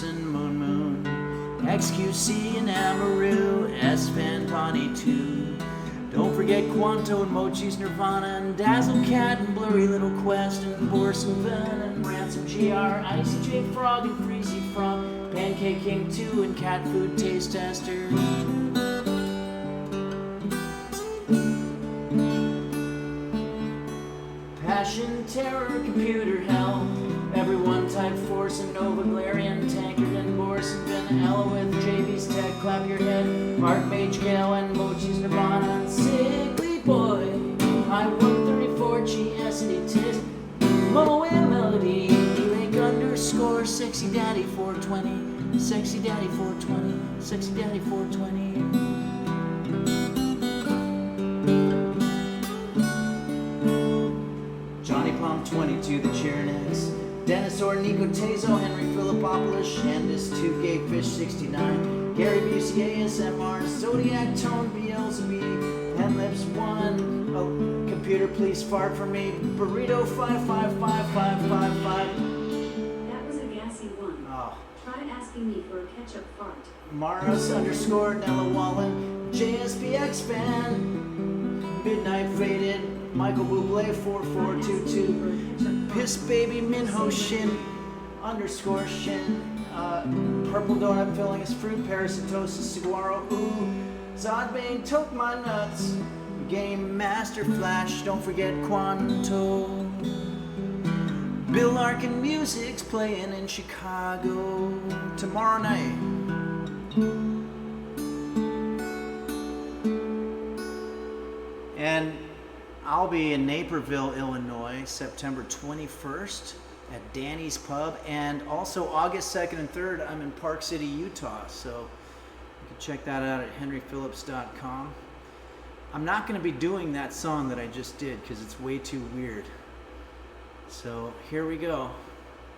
And Moon, XQC and Amaru, S Fantani 2. Don't forget Quanto and Mochi's Nirvana, and Dazzle Cat and Blurry Little Quest, and Borson Ven and Ransom GR, Icy J Frog and Freezy Frog, Pancake King 2 and Cat Food Taste Tester. Passion, Terror, Computer Hell. Everyone type Force and Nova, Glarian, Tankard and Borson, Ben Ella with JV's Tech, Clap Your Head, Mark Mage Gale and Mochi's Nirvana, and Sickly Boy, I 134 GS Tis, Moe Melody, Link _ Sexy Daddy 420, Sexy Daddy 420, Sexy Daddy 420. Johnny Palm 22, the Chironix. Dennis Orr, Nico Tezo, Henry Philippopoulos, Shandis 2, Gay Fish 69, Gary Busey, ASMR, Zodiac Tone, Beelzebub, Penlips 1, oh, Computer Please Fart for Me, Burrito 555555. That was a gassy one. Oh. Try asking me for a ketchup fart. Maras _ Nella Wallen, JSPX fan, Midnight Faded, Michael Bublé 4422, Piss Baby Minho Shin _ Shin, Purple Donut Filling His Fruit, Parasitosis Saguaro, Ooh, Zodbane Toke My Nuts, Game Master Flash, don't forget Quanto, Bill Larkin Music's playing in Chicago tomorrow night. And I'll be in Naperville, Illinois, September 21st at Danny's Pub. And also August 2nd and 3rd, I'm in Park City, Utah. So you can check that out at henryphillips.com. I'm not going to be doing that song that I just did because it's way too weird. So here we go.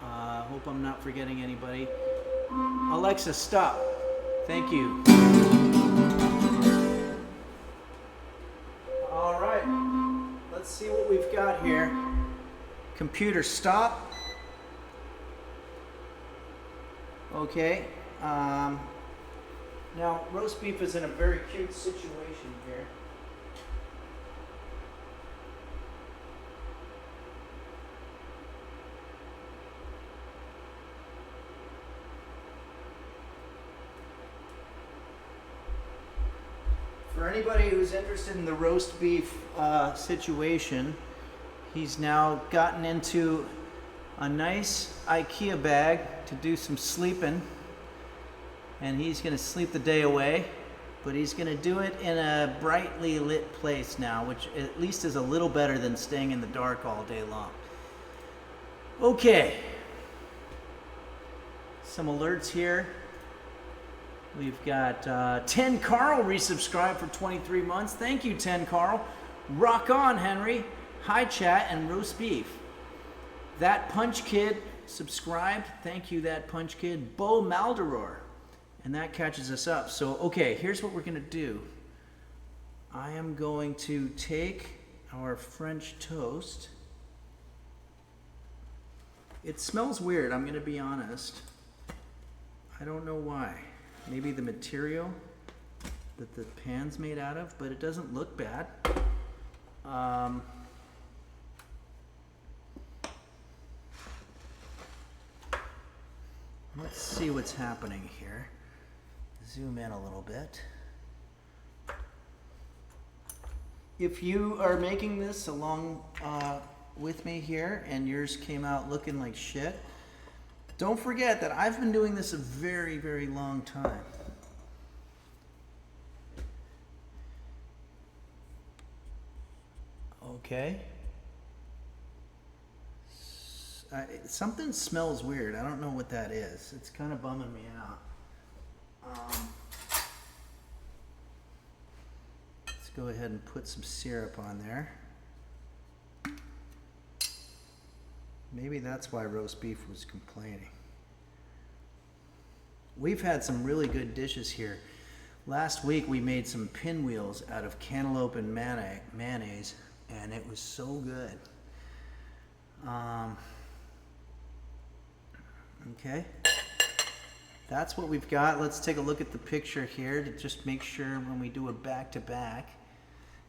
Hope I'm not forgetting anybody. Alexa, stop. Thank you. All right. Let's see what we've got here. Computer, stop. Okay. Now, roast beef is in a very cute situation here. For anybody who's interested in the roast beef situation, he's now gotten into a nice IKEA bag to do some sleeping, and he's going to sleep the day away, but he's going to do it in a brightly lit place now, which at least is a little better than staying in the dark all day long. Okay, some alerts here. We've got 10 Carl resubscribed for 23 months. Thank you, 10 Carl. Rock on, Henry. Hi, chat and roast beef. That Punch Kid subscribed. Thank you, That Punch Kid. Bo Maldoror. And that catches us up. So, okay, here's what we're going to do. I am going to take our French toast. It smells weird, I'm going to be honest. I don't know why. Maybe the material that the pan's made out of, but it doesn't look bad. Let's see what's happening here. Zoom in a little bit. If you are making this along with me here and yours came out looking like shit, don't forget that I've been doing this a very, very long time. Okay. Something smells weird. I don't know what that is. It's kind of bumming me out. Let's go ahead and put some syrup on there. Maybe that's why roast beef was complaining. We've had some really good dishes here. Last week we made some pinwheels out of cantaloupe and mayonnaise, and it was so good. Okay, that's what we've got. Let's take a look at the picture here to just make sure when we do a back-to-back.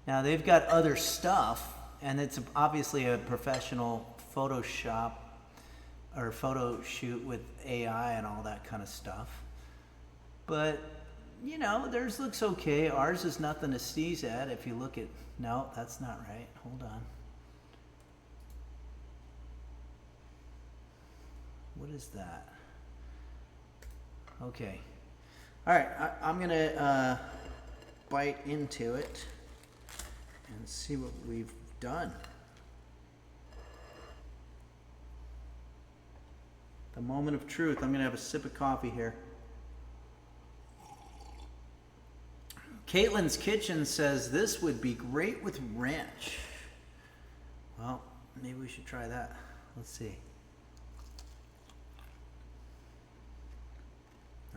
Now they've got other stuff, and it's obviously a professional Photoshop or photo shoot with AI and all that kind of stuff. But, you know, theirs looks okay. Ours is nothing to sneeze at if you look at... No, that's not right. Hold on. What is that? Okay. All right, I'm going to bite into it and see what we've done. The moment of truth. I'm going to have a sip of coffee here. Caitlin's Kitchen says this would be great with ranch. Well, maybe we should try that. Let's see.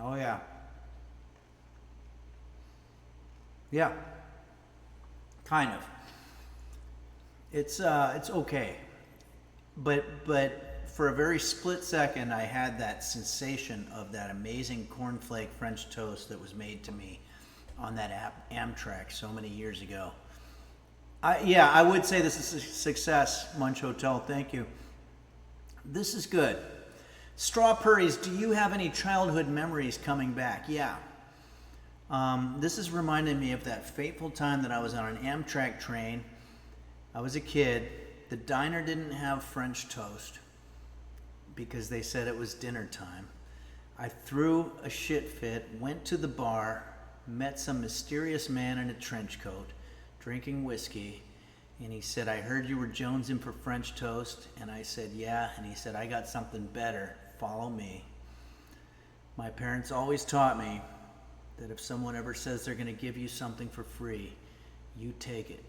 Oh yeah. Yeah. Kind of. It's okay. But for a very split second I had that sensation of that amazing cornflake French toast that was made to me on that Amtrak so many years ago. I would say this is a success, Munch Hotel. Thank you. This is good. Straw Purries, do you have any childhood memories coming back? Yeah. This is reminding me of that fateful time that I was on an Amtrak train. I was a kid. The diner didn't have French toast because they said it was dinner time. I threw a shit fit, went to the bar, met some mysterious man in a trench coat, drinking whiskey, and he said, I heard you were jonesing for French toast, and I said, yeah, and he said, I got something better, follow me. My parents always taught me that if someone ever says they're going to give you something for free, you take it.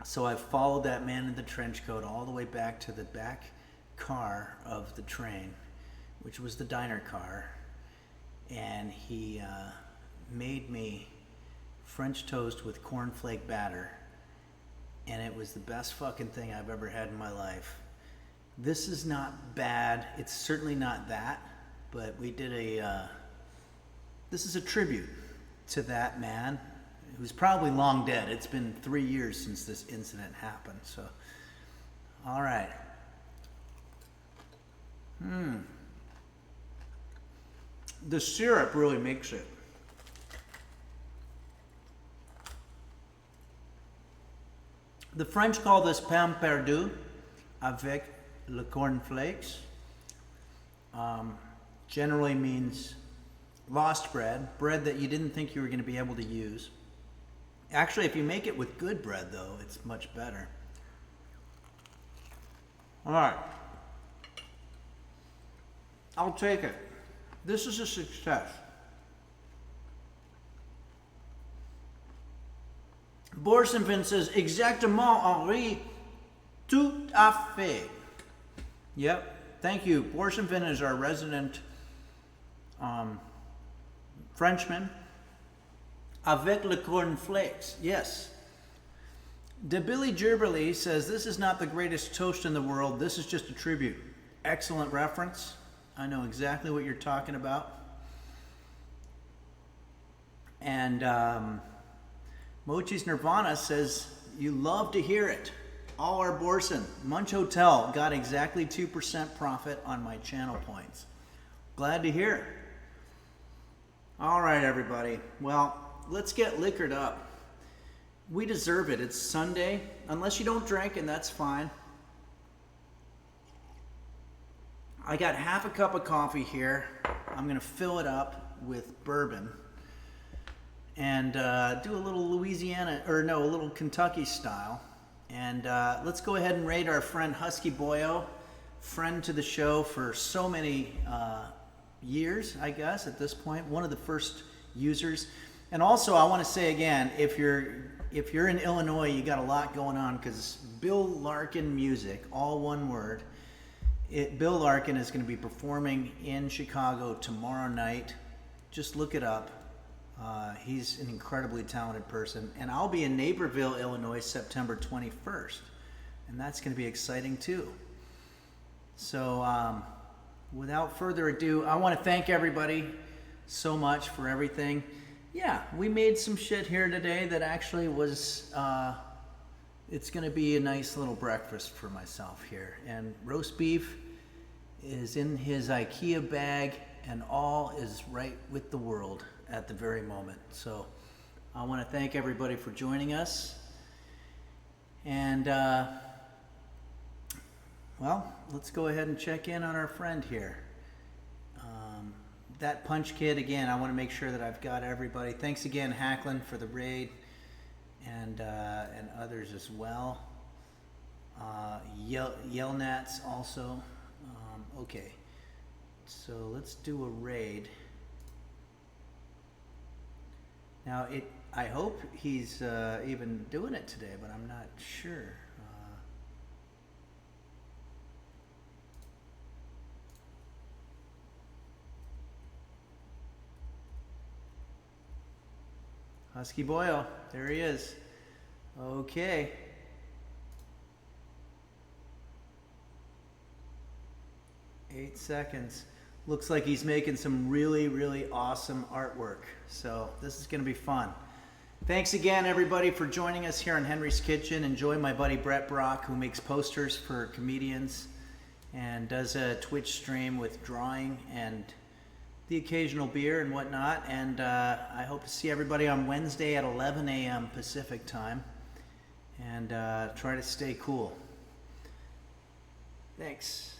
So I followed that man in the trench coat all the way back to the back car of the train, which was the diner car, and he made me French toast with cornflake batter, and it was the best fucking thing I've ever had in my life. This is not bad. It's certainly not that, but we did this is a tribute to that man who's probably long dead. It's been 3 years since this incident happened, so. All right. The syrup really makes it. The French call this pain perdu avec le cornflakes. Generally means lost bread, bread that you didn't think you were going to be able to use. Actually, if you make it with good bread, though, it's much better. All right. I'll take it. This is a success. Borsenvin says, exactement, Henri, tout à fait. Yep, thank you. Borsenvin is our resident Frenchman. Avec le cornflakes, yes. De Billy Gerberly says, this is not the greatest toast in the world. This is just a tribute. Excellent reference. I know exactly what you're talking about. And Mochi's Nirvana says, you love to hear it. All our Borson. Munch Hotel got exactly 2% profit on my channel points. Glad to hear it. All right, everybody. Well, let's get liquored up. We deserve it. It's Sunday. Unless you don't drink, and that's fine. I got half a cup of coffee here. I'm going to fill it up with bourbon and do a little a little Kentucky style. And let's go ahead and rate our friend Husky Boyo, friend to the show for so many years, I guess, at this point. One of the first users. And also, I want to say again, if you're in Illinois, you got a lot going on, because Bill Larkin Music, all one word. Bill Larkin is going to be performing in Chicago tomorrow night. Just look it up. He's an incredibly talented person. And I'll be in Naperville, Illinois, September 21st. And that's going to be exciting too. So without further ado, I want to thank everybody so much for everything. Yeah, we made some shit here today that actually was, it's going to be a nice little breakfast for myself here. And roast beef is in his IKEA bag, and all is right with the world at the very moment. So I want to thank everybody for joining us. And, well, let's go ahead and check in on our friend here. That Punch Kid, again, I want to make sure that I've got everybody. Thanks again, Hacklin, for the raid, and others as well. Yelnats also. Okay, so let's do a raid. Now, I hope he's even doing it today, but I'm not sure. Husky Boyo, there he is. Okay. Eight seconds. Looks like he's making some really, really awesome artwork. So this is going to be fun. Thanks again, everybody, for joining us here in Henry's Kitchen. Enjoy my buddy Brett Brock, who makes posters for comedians and does a Twitch stream with drawing and the occasional beer and whatnot. And I hope to see everybody on Wednesday at 11 a.m. Pacific time. And try to stay cool. Thanks.